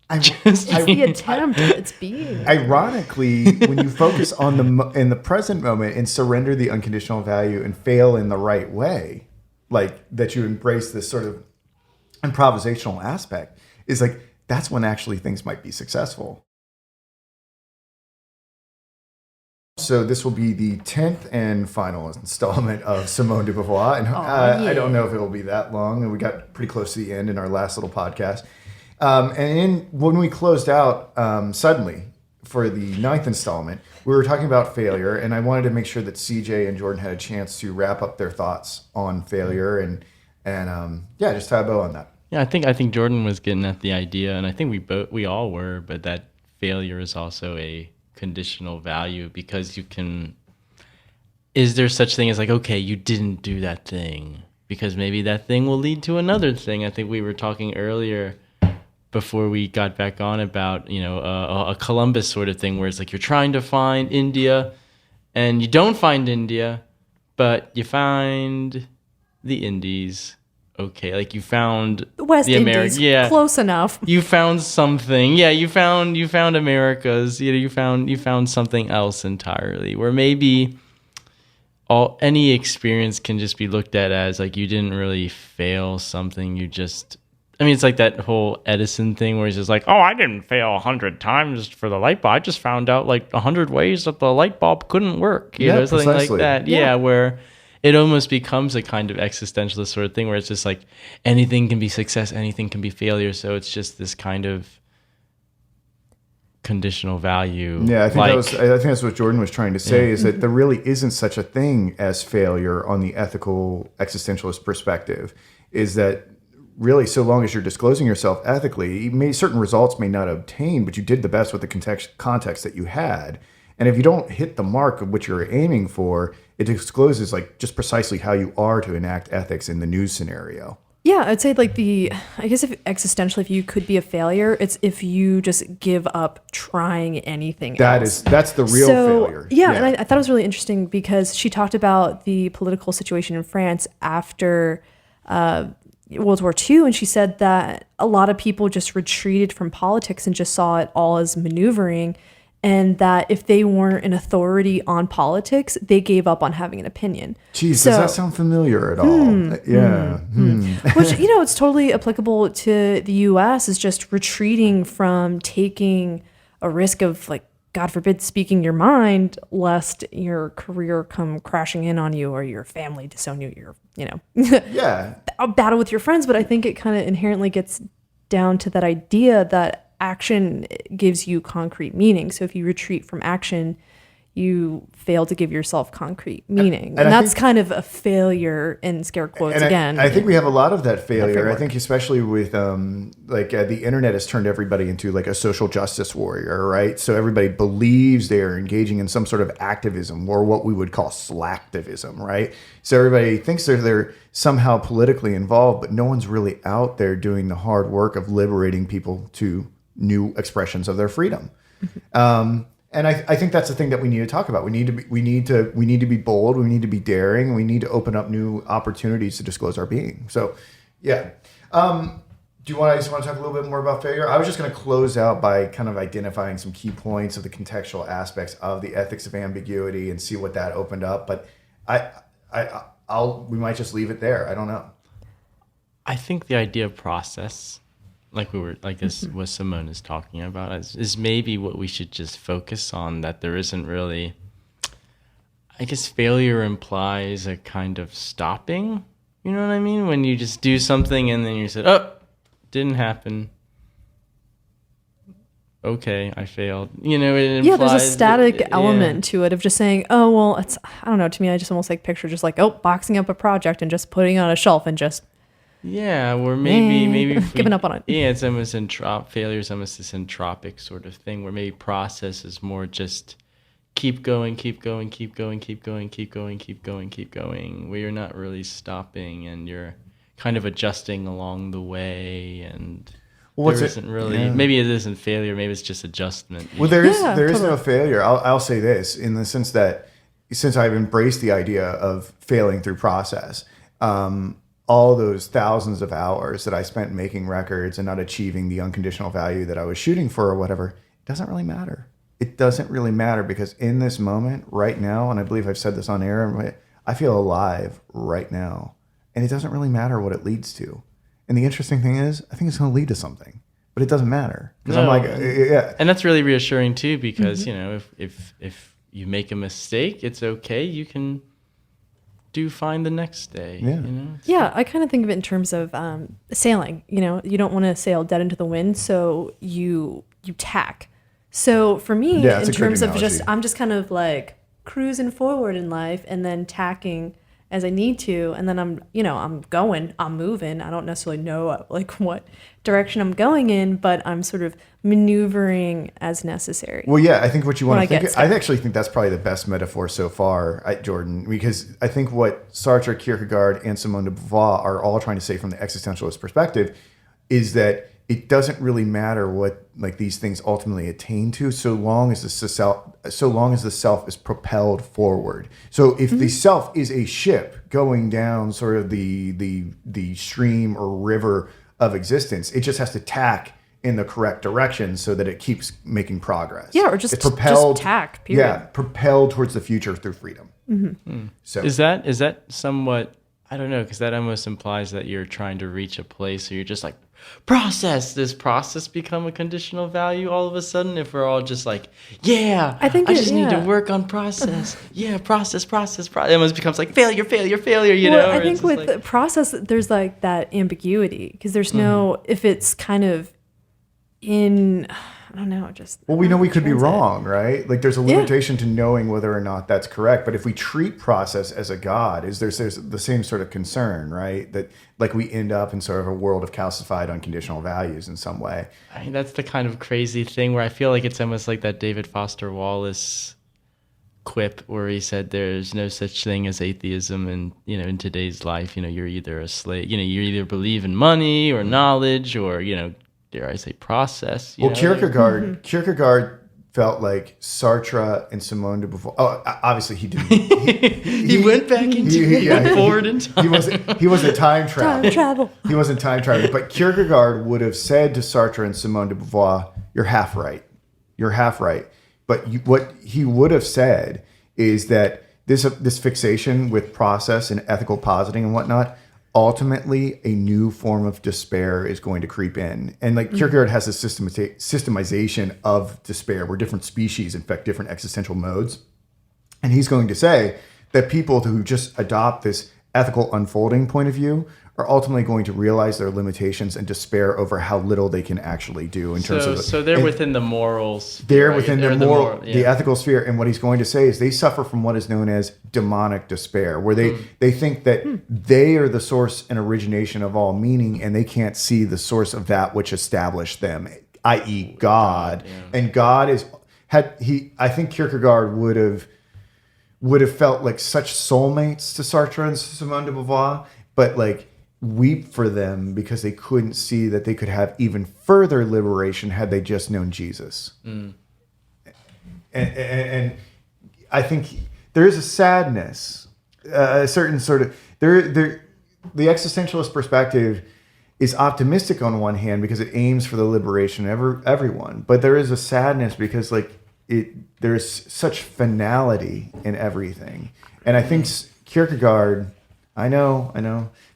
the attempt. It's being. Ironically, when you focus on in the present moment and surrender the unconditional value and fail in the right way, like that you embrace this sort of improvisational aspect, is like that's when actually things might be successful. So this will be the 10th and final installment of Simone de Beauvoir. And I don't know if it will be that long. And we got pretty close to the end in our last little podcast. When we closed out suddenly for the 9th installment, we were talking about failure. And I wanted to make sure that CJ and Jordan had a chance to wrap up their thoughts on failure and just tie a bow on that. Yeah, I think Jordan was getting at the idea, and I think we all were, but that failure is also a conditional value, because is there such thing as like, okay, you didn't do that thing because maybe that thing will lead to another thing. I think we were talking earlier before we got back on about a Columbus sort of thing, where it's like you're trying to find India and you don't find India, but you find the Indies. Okay, like you found the West Indies, close enough. You found something, you found Americas. You found something else entirely. Where maybe any experience can just be looked at as like you didn't really fail something. It's like that whole Edison thing where he's just like, oh, I didn't fail 100 times for the light bulb. I just found out like 100 ways that the light bulb couldn't work. Something precisely. like that. Yeah, where it almost becomes a kind of existentialist sort of thing where it's just like anything can be success, anything can be failure. So it's just this kind of conditional value. Yeah, I think that's what Jordan was trying to say, is that there really isn't such a thing as failure on the ethical existentialist perspective. Is that really, so long as you're disclosing yourself ethically, certain results may not obtain, but you did the best with the context that you had. And if you don't hit the mark of what you're aiming for, it discloses like just precisely how you are to enact ethics in the news scenario. Yeah, I'd say like if existentially, if you could be a failure, it's if you just give up trying anything else. That's the real failure. Yeah, and I thought it was really interesting because she talked about the political situation in France after World War II, and she said that a lot of people just retreated from politics and just saw it all as maneuvering. And that if they weren't an authority on politics, they gave up on having an opinion. Jeez, does that sound familiar at all? Which, it's totally applicable to the U.S. is just retreating from taking a risk of, like, God forbid, speaking your mind, lest your career come crashing in on you or your family disown you. A battle with your friends. But I think it kind of inherently gets down to that idea that action gives you concrete meaning. So if you retreat from action, you fail to give yourself concrete meaning. And that's kind of a failure in scare quotes again. I think we have a lot of that failure. I think especially with the internet has turned everybody into like a social justice warrior, right? So everybody believes they're engaging in some sort of activism or what we would call slacktivism, right? So everybody thinks they're somehow politically involved, but no one's really out there doing the hard work of liberating people to new expressions of their freedom. And I think that's the thing that we need to talk about. We need to be bold. We need to be daring. We need to open up new opportunities to disclose our being. So, yeah. Do you want to talk a little bit more about failure? I was just going to close out by kind of identifying some key points of the contextual aspects of the ethics of ambiguity and see what that opened up. But we might just leave it there. I don't know. I think the idea of process, this what Simone is talking about, is maybe what we should just focus on. That there isn't really, I guess failure implies a kind of stopping. You know what I mean? When you just do something and then you said, oh, didn't happen. okay, I failed. You know, it Yeah, there's a implies static yeah. element to it of just saying, oh, well, it's, I don't know, to me, I just almost like picture just like, oh, boxing up a project and just putting it on a shelf and just Yeah, or maybe if giving up on it. Yeah, it's almost failure is almost this entropic sort of thing where maybe process is more just keep going, keep going, keep going, keep going, keep going, keep going, keep going, where you're not really stopping and you're kind of adjusting along the way, and Well, there isn't really maybe it isn't failure, maybe it's just adjustment. Well, there is totally. no failure. I'll say this in the sense that since I've embraced the idea of failing through process, all those thousands of hours that I spent making records and not achieving the unconditional value that I was shooting for or whatever, it doesn't really matter. It doesn't really matter because in this moment right now, and I believe I've said this on air, I feel alive right now. And it doesn't really matter what it leads to. And the interesting thing is, I think it's going to lead to something, but it doesn't matter because I'm like, yeah. And that's really reassuring too, because you know, if you make a mistake, it's okay. You can do fine the next day. Yeah. You know? Yeah, I kind of think of it in terms of sailing. You know, you don't want to sail dead into the wind, so you tack. So for me, Yeah, it's in a good terms of analogy. I'm just kind of like cruising forward in life and then tacking as I need to, and then I'm moving. I don't necessarily know like what direction I'm going in, but I'm sort of maneuvering as necessary. Well, yeah, I think what you want When to I think, get stuck. I actually think that's probably the best metaphor so far, Jordan, because I think what Sartre, Kierkegaard, and Simone de Beauvoir are all trying to say from the existentialist perspective is that it doesn't really matter what like these things ultimately attain to, so long as the self is propelled forward. So if the self is a ship going down sort of the stream or river of existence, it just has to tack in the correct direction so that it keeps making progress. Yeah, or just it's propelled, just tack, period. Yeah, propelled towards the future through freedom. So Is that somewhat, I don't know, because that almost implies that you're trying to reach a place where you're just like, process. Does process become a conditional value all of a sudden if we're all just like, yeah, I think I it- just need to yeah. work on process. Yeah, process. It almost becomes like failure, you know? I or think it's just with like, the process, there's like that ambiguity because there's no, if it's kind of in, I don't know, just. well, we know we could be transit. wrong, right? Like there's a Yeah. limitation to knowing whether or not that's correct. But if we treat process as a god, there's the same sort of concern, right? That like we end up in sort of a world of calcified unconditional values in some way. I mean, that's the kind of crazy thing where I feel like it's almost like that David Foster Wallace quip where he said there's no such thing as atheism, and you know, in today's life, you know, you're either a slave, you know, you either believe in money or knowledge or, you know, dare I say process. You Well, know? Kierkegaard felt like Sartre and Simone de Beauvoir. Oh, obviously he didn't. He went back into he went forward in time. He wasn't time traveling. Time travel. He wasn't time traveling. But Kierkegaard would have said to Sartre and Simone de Beauvoir, "You're half right. You're half right." But what he would have said is that this fixation with process and ethical positing and whatnot, ultimately a new form of despair is going to creep in. And like Kierkegaard has a systemization of despair where different species infect different existential modes. And he's going to say that people who just adopt this ethical unfolding point of view are ultimately going to realize their limitations and despair over how little they can actually do in terms of So they're and within the morals. they're right? within They're the yeah. ethical sphere. And what he's going to say is they suffer from what is known as demonic despair, where they think that they are the source and origination of all meaning, and they can't see the source of that which established them, i.e. God. And God I think Kierkegaard would have felt like such soulmates to Sartre and Simone de Beauvoir, but like weep for them because they couldn't see that they could have even further liberation had they just known Jesus. And I think there is a sadness, a certain sort of the existentialist perspective is optimistic on one hand because it aims for the liberation of everyone, but there is a sadness because like there's such finality in everything. And I think Kierkegaard, I know,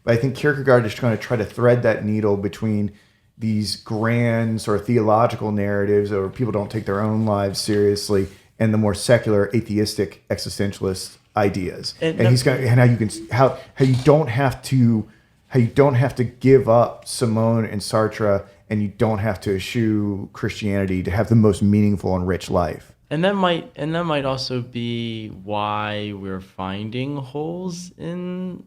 but I think Kierkegaard is going to try to thread that needle between these grand sort of theological narratives or people don't take their own lives seriously and the more secular atheistic existentialist ideas. And he's going to, and how you don't have to how you don't have to give up Simone and Sartre, and you don't have to eschew Christianity to have the most meaningful and rich life. And that might also be why we're finding holes in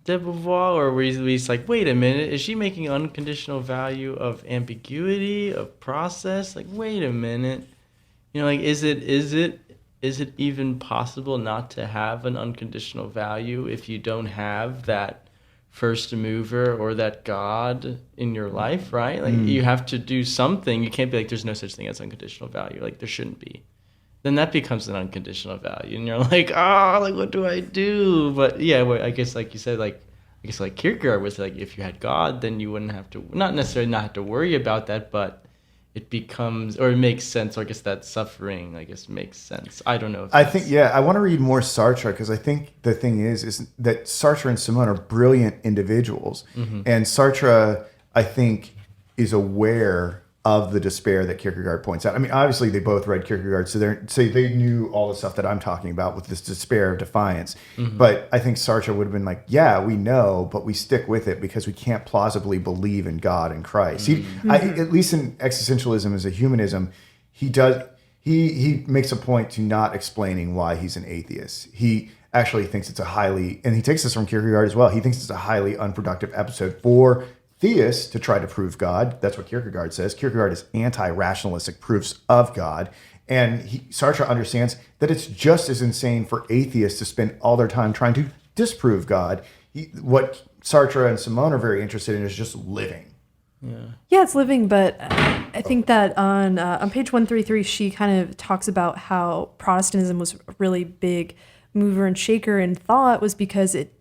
de Beauvoir, or where it's like, wait a minute, is she making unconditional value of ambiguity, of process? Like, wait a minute, like, is it even possible not to have an unconditional value if you don't have that first mover or that God in your life, right? Like, you have to do something. You can't be like, there's no such thing as unconditional value. Like, there shouldn't be. Then that becomes an unconditional value, and you're like, like, what do I do? But yeah, I guess like you said, like, I guess like Kierkegaard was like, if you had God, then you wouldn't have to, not necessarily not have to worry about that, but it becomes, or it makes sense. Or I guess that suffering, I guess, makes sense. I don't know. I think, I want to read more Sartre, because I think the thing is that Sartre and Simone are brilliant individuals, and Sartre, I think, is aware of the despair that Kierkegaard points out. I mean, obviously they both read Kierkegaard, so they knew all the stuff that I'm talking about with this despair of defiance. But I think Sartre would have been like, yeah, we know, but we stick with it because we can't plausibly believe in God and Christ. At least in existentialism as a humanism, he makes a point to not explaining why he's an atheist. He actually thinks it's and he takes this from Kierkegaard as well, he thinks it's a highly unproductive episode for theists to try to prove God. That's what Kierkegaard says. Kierkegaard is anti-rationalistic proofs of God. And Sartre understands that it's just as insane for atheists to spend all their time trying to disprove God. What Sartre and Simone are very interested in is just living. Yeah, it's living, but I think that on page 133, she kind of talks about how Protestantism was a really big mover and shaker in thought was because it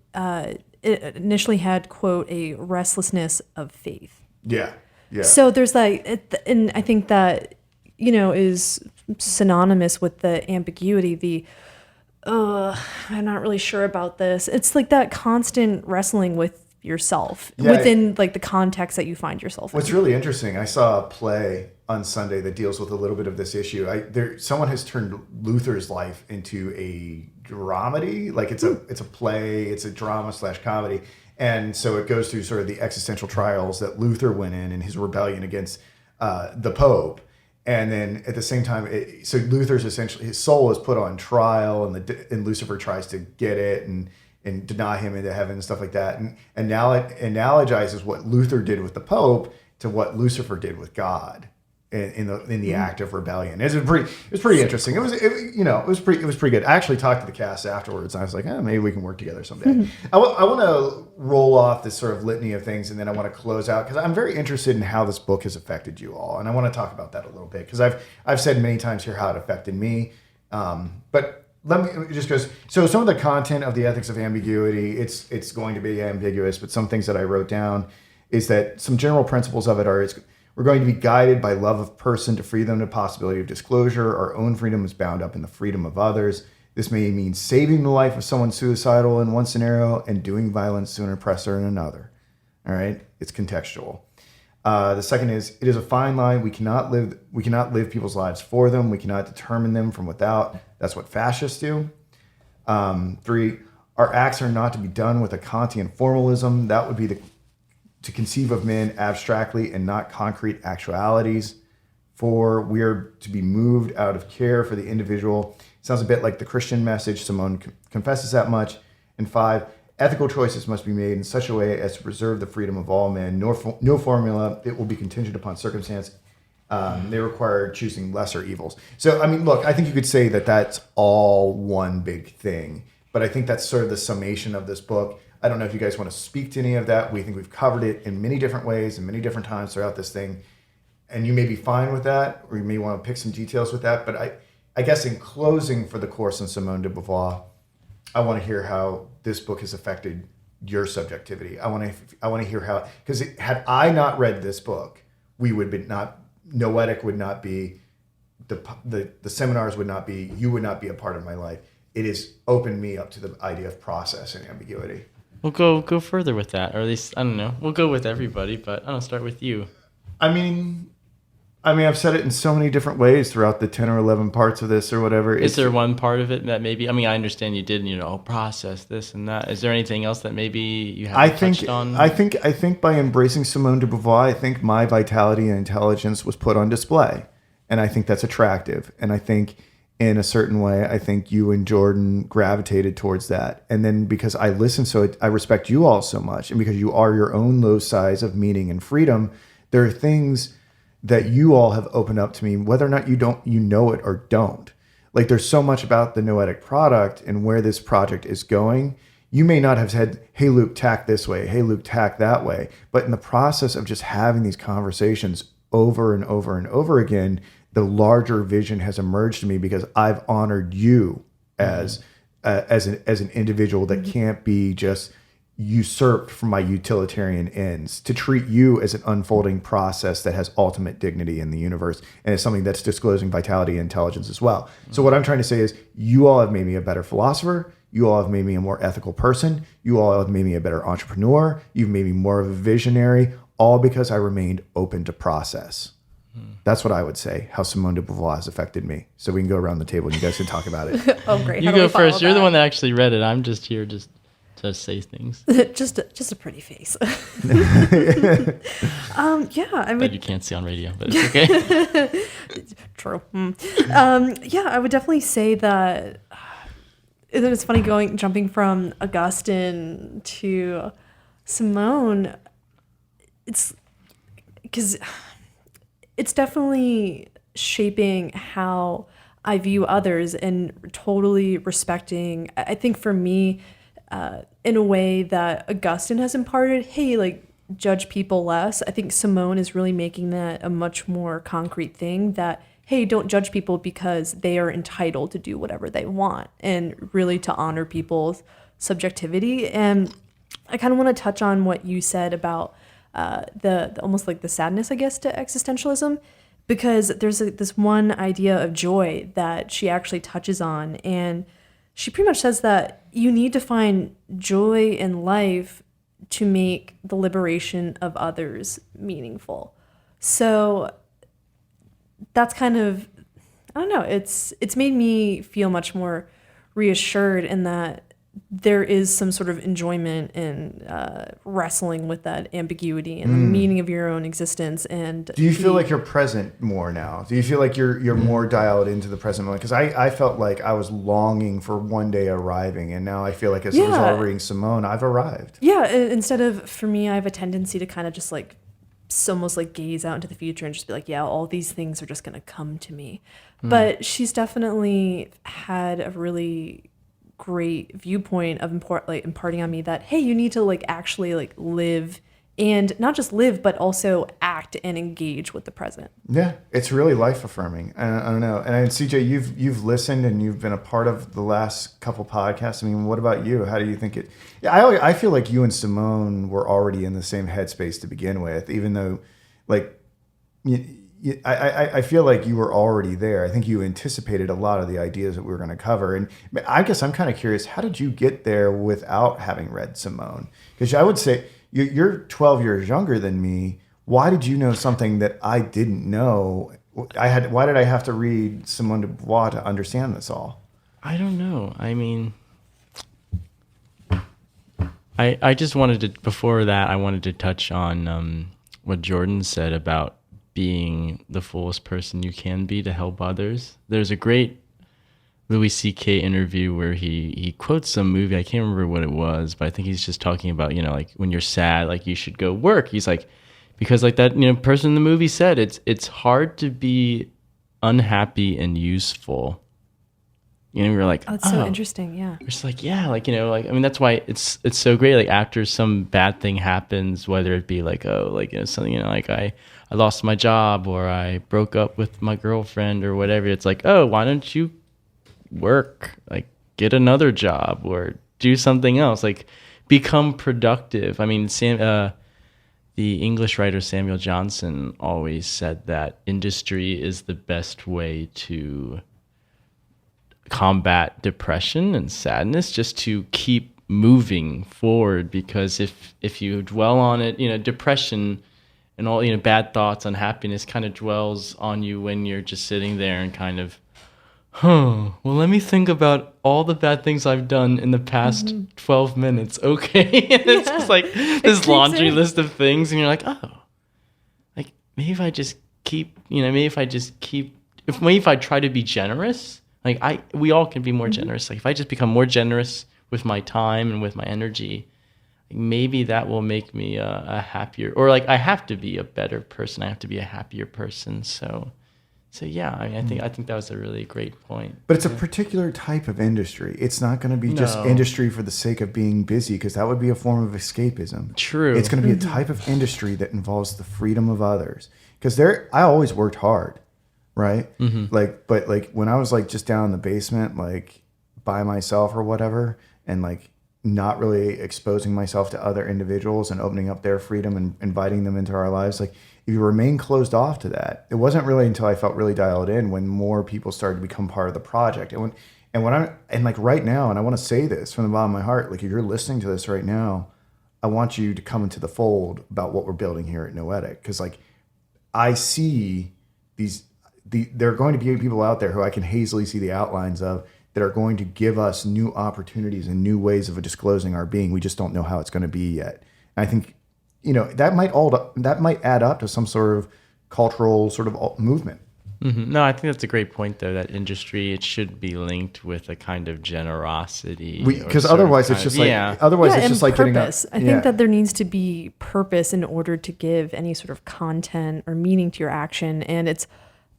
initially had, quote, a restlessness of faith. Yeah. So there's and I think that, is synonymous with the ambiguity, I'm not really sure about this. It's like that constant wrestling with yourself within like the context that you find yourself in. What's really interesting, I saw a play on Sunday that deals with a little bit of this issue. Someone has turned Luther's life into a dramedy. Like it's a play, it's a drama / comedy. And so it goes through sort of the existential trials that Luther went in his rebellion against the Pope. And then at the same time, so Luther's essentially, his soul is put on trial, and Lucifer tries to get it and deny him into heaven and stuff like that. And now it analogizes what Luther did with the Pope to what Lucifer did with God in the act of rebellion. It was pretty interesting. It was pretty good. I actually talked to the cast afterwards, and I was like, maybe we can work together someday. I want to roll off this sort of litany of things, and then I want to close out because I'm very interested in how this book has affected you all, and I want to talk about that a little bit because I've said many times here how it affected me, but let me just go. So some of the content of the ethics of ambiguity, it's going to be ambiguous, but some things that I wrote down is that some general principles of it are we're going to be guided by love of person to free them to the possibility of disclosure. Our own freedom is bound up in the freedom of others. This may mean saving the life of someone suicidal in one scenario and doing violence to an oppressor in another. All right, it's contextual. The second is, it is a fine line. We cannot live people's lives for them. We cannot determine them from without. That's what fascists do. 3, our acts are not to be done with a Kantian formalism. That would be to conceive of men abstractly and not concrete actualities. 4, we are to be moved out of care for the individual. Sounds a bit like the Christian message. Simone confesses that much. And 5, ethical choices must be made in such a way as to preserve the freedom of all men. No formula. It will be contingent upon circumstance. They require choosing lesser evils. So, I mean, look, I think you could say that that's all one big thing. But I think that's sort of the summation of this book. I don't know if you guys want to speak to any of that. We think we've covered it in many different ways and many different times throughout this thing. And you may be fine with that, or you may want to pick some details with that. But I guess in closing for the course on Simone de Beauvoir, I want to hear how this book has affected your subjectivity. I want to hear how, because had I not read this book, we would be not, Noetic would not be, the seminars would not be, you would not be a part of my life. It has opened me up to the idea of process and ambiguity. We'll go further with that, or at least, I don't know. We'll go with everybody, but I don't start with you. I mean, I mean, I've said it in so many different ways throughout the 10 or 11 parts of this or whatever. Is there one part of it that maybe, I mean, I understand you did, process this and that. Is there anything else that maybe you haven't touched on? I think by embracing Simone de Beauvoir, I think my vitality and intelligence was put on display. And I think that's attractive. And I think in a certain way, I think you and Jordan gravitated towards that. And then because I listen, I respect you all so much. And because you are your own loci of meaning and freedom, there are things that you all have opened up to me, whether or not you know it or don't. Like there's so much about the Noetic product and where this project is going. You may not have said, hey, Luke, tack this way. Hey, Luke, tack that way. But in the process of just having these conversations over and over and over again, the larger vision has emerged to me because I've honored you as an individual that can't be just usurped from my utilitarian ends, to treat you as an unfolding process that has ultimate dignity in the universe and is something that's disclosing vitality and intelligence as well. So what I'm trying to say is you all have made me a better philosopher. You all have made me a more ethical person. You all have made me a better entrepreneur. You've made me more of a visionary, all because I remained open to process. That's what I would say, how Simone de Beauvoir has affected me. So we can go around the table and you guys can talk about it. Oh, great. You go first. You're the one that actually read it. I'm just here to say things. just a pretty face. Yeah, I mean, that you can't see on radio, but it's okay. True. Yeah, I would definitely say that. It's funny jumping from Augustine to Simone. It's because it's definitely shaping how I view others and totally respecting. I think for me, in a way that Augustine has imparted, hey, like judge people less. I think Simone is really making that a much more concrete thing that, hey, don't judge people because they are entitled to do whatever they want, and really to honor people's subjectivity. And I kind of want to touch on what you said about the almost like the sadness, I guess, to existentialism, because there's this one idea of joy that she actually touches on, and she pretty much says that you need to find joy in life to make the liberation of others meaningful. So that's kind of, I don't know, it's made me feel much more reassured in that there is some sort of enjoyment in wrestling with that ambiguity and the meaning of your own existence. And do you feel like you're present more now? Do you feel like you're more dialed into the present moment? Because I felt like I was longing for one day arriving, and now I feel like as a result of reading Simone, I've arrived. Yeah, instead of, for me, I have a tendency to kind of just like almost like gaze out into the future and just be like, yeah, all these things are just going to come to me. But she's definitely had a really great viewpoint of imparting on me that, hey, you need to like actually like live, and not just live, but also act and engage with the present. Yeah, it's really life affirming. I don't know. And CJ, you've listened and you've been a part of the last couple podcasts. I mean, what about you? How do you think it? Yeah, I feel like you and Simone were already in the same headspace to begin with, even though, like, I feel like you were already there. I think you anticipated a lot of the ideas that we were going to cover. And I guess I'm kind of curious, how did you get there without having read Simone? Because I would say you're 12 years younger than me. Why did you know something that I didn't know? Why did I have to read Simone de Beauvoir to understand this all? I don't know. I mean, I just wanted to, before that, I wanted to touch on what Jordan said about being the fullest person you can be to help others. There's a great Louis C.K. interview where he quotes some movie. I can't remember what it was, but I think he's just talking about, like when you're sad, like you should go work. He's like, because like that, person in the movie said, it's hard to be unhappy and useful. We're like, oh, that's so interesting. Yeah. We're just like, yeah, like, like, I mean, that's why it's so great. Like after some bad thing happens, whether it be like, oh, like, something, like I lost my job or I broke up with my girlfriend or whatever. It's like, oh, why don't you work, like get another job or do something else, like become productive. I mean, the English writer Samuel Johnson always said that industry is the best way to combat depression and sadness, just to keep moving forward, because if you dwell on it, depression and all, bad thoughts, unhappiness kind of dwells on you when you're just sitting there and kind of, well, let me think about all the bad things I've done in the past 12 minutes. Okay. And it's just like this laundry list of things. And you're like, oh, like maybe if I just keep, maybe if I try to be generous, like we all can be more generous. Like if I just become more generous with my time and with my energy, maybe that will make me a happier, or like I have to be a better person. I have to be a happier person. So yeah, I mean, I think that was a really great point. But it's a particular type of industry. It's not going to be just industry for the sake of being busy, because that would be a form of escapism. True. It's going to be a type of industry that involves the freedom of others. Because I always worked hard, right? But when I was like just down in the basement, like by myself or whatever, and like not really exposing myself to other individuals and opening up their freedom and inviting them into our lives, like if you remain closed off to that, it wasn't really until I felt really dialed in when more people started to become part of the project. And like right now, and I want to say this from the bottom of my heart, like if you're listening to this right now, I want you to come into the fold about what we're building here at Noetic, because like I see there are going to be people out there who I can hazily see the outlines of that are going to give us new opportunities and new ways of disclosing our being. We just don't know how it's going to be yet. And I think, that might add up to some sort of cultural sort of movement. No, I think that's a great point, though. That industry, it should be linked with a kind of generosity. Because otherwise, it's just like getting purpose. I think that there needs to be purpose in order to give any sort of content or meaning to your action, and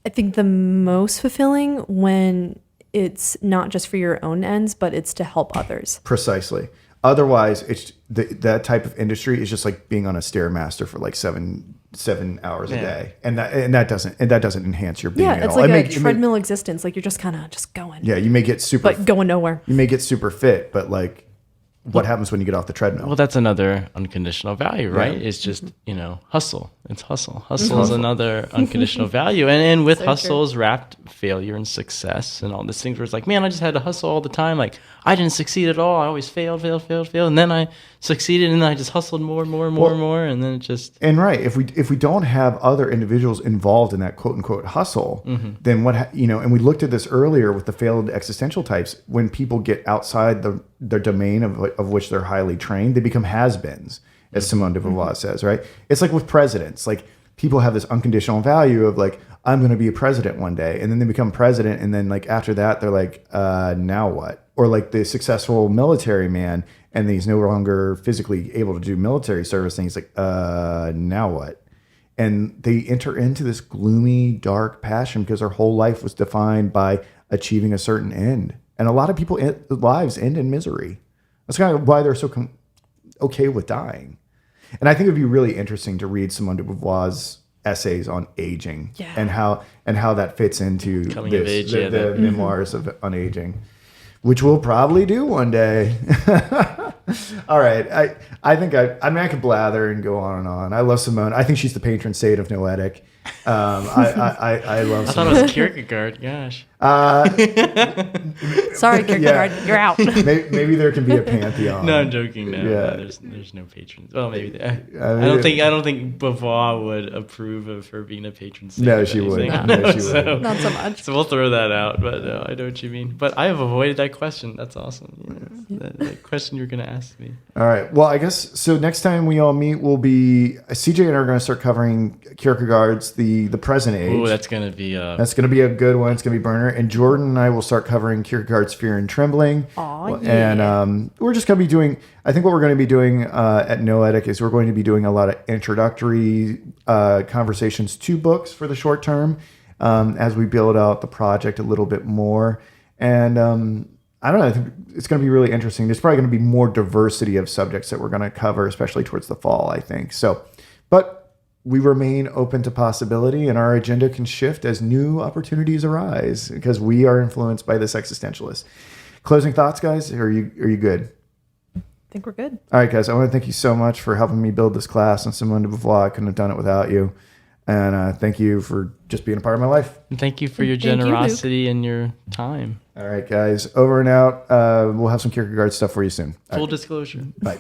I think the most fulfilling when it's not just for your own ends, but it's to help others. Precisely. Otherwise, it's that type of industry is just like being on a Stairmaster for like seven hours a day, and that doesn't enhance your being at all. It's like a treadmill existence. Like you're just kind of just going. Yeah, you may get super, but going nowhere. You may get super fit, but like, what happens when you get off the treadmill? Well, that's another unconditional value, right? Yeah. It's just hustle. It's hustle. Hustle is another unconditional value, and with hustle is wrapped failure and success and all these things where it's like, man, I just had to hustle all the time. Like I didn't succeed at all. I always failed, and then I succeeded, and then I just hustled more, and then it just. And right, if we don't have other individuals involved in that quote unquote hustle, then what and we looked at this earlier with the failed existential types. When people get outside their domain of which they're highly trained, they become has-beens, as Simone de Beauvoir says, right? It's like with presidents, like people have this unconditional value of like, I'm going to be a president one day, and then they become president, and then like after that they're like, now what? Or like the successful military man, and he's no longer physically able to do military service, and he's like, now what? And they enter into this gloomy, dark passion because their whole life was defined by achieving a certain end. And a lot of people's lives end in misery. That's kind of why they're so okay with dying. And I think it would be really interesting to read Simone de Beauvoir's essays on aging and how that fits into the memoirs on aging, which we'll probably do one day. All right. I think I could blather and go on and on. I love Simone. I think she's the patron saint of Noetic. I love Simone. I thought it was Kierkegaard. Gosh. Sorry, Kierkegaard. You're out. Maybe there can be a pantheon. No, I'm joking. No, there's no patrons. Well, maybe I don't think Beauvoir would approve of her being a patron saint. No, she wouldn't. No, she wouldn't. Not so much. So we'll throw that out. But no, I know what you mean. But I have avoided that question. That's awesome. That question you're going to ask me. All right. Well, I guess so. Next time we all meet, we'll be CJ and I are going to start covering Kierkegaard's the present age. Oh, that's going to be a good one. It's going to be burner. And Jordan and I will start covering Kierkegaard's Fear and Trembling. Oh, yeah. And we're just going to be doing, I think what we're going to be doing at Noetic is we're going to be doing a lot of introductory conversations to books for the short term as we build out the project a little bit more. And I don't know, I think it's going to be really interesting. There's probably going to be more diversity of subjects that we're going to cover, especially towards the fall, I think. So, but we remain open to possibility, and our agenda can shift as new opportunities arise because we are influenced by this existentialist. Closing thoughts, guys? Are you good? I think we're good. All right, guys. I want to thank you so much for helping me build this class on Simone de Beauvoir. I couldn't have done it without you. And thank you for just being a part of my life. And thank you for your generosity and your time. All right, guys. Over and out. We'll have some Kierkegaard stuff for you soon. Full disclosure. Bye.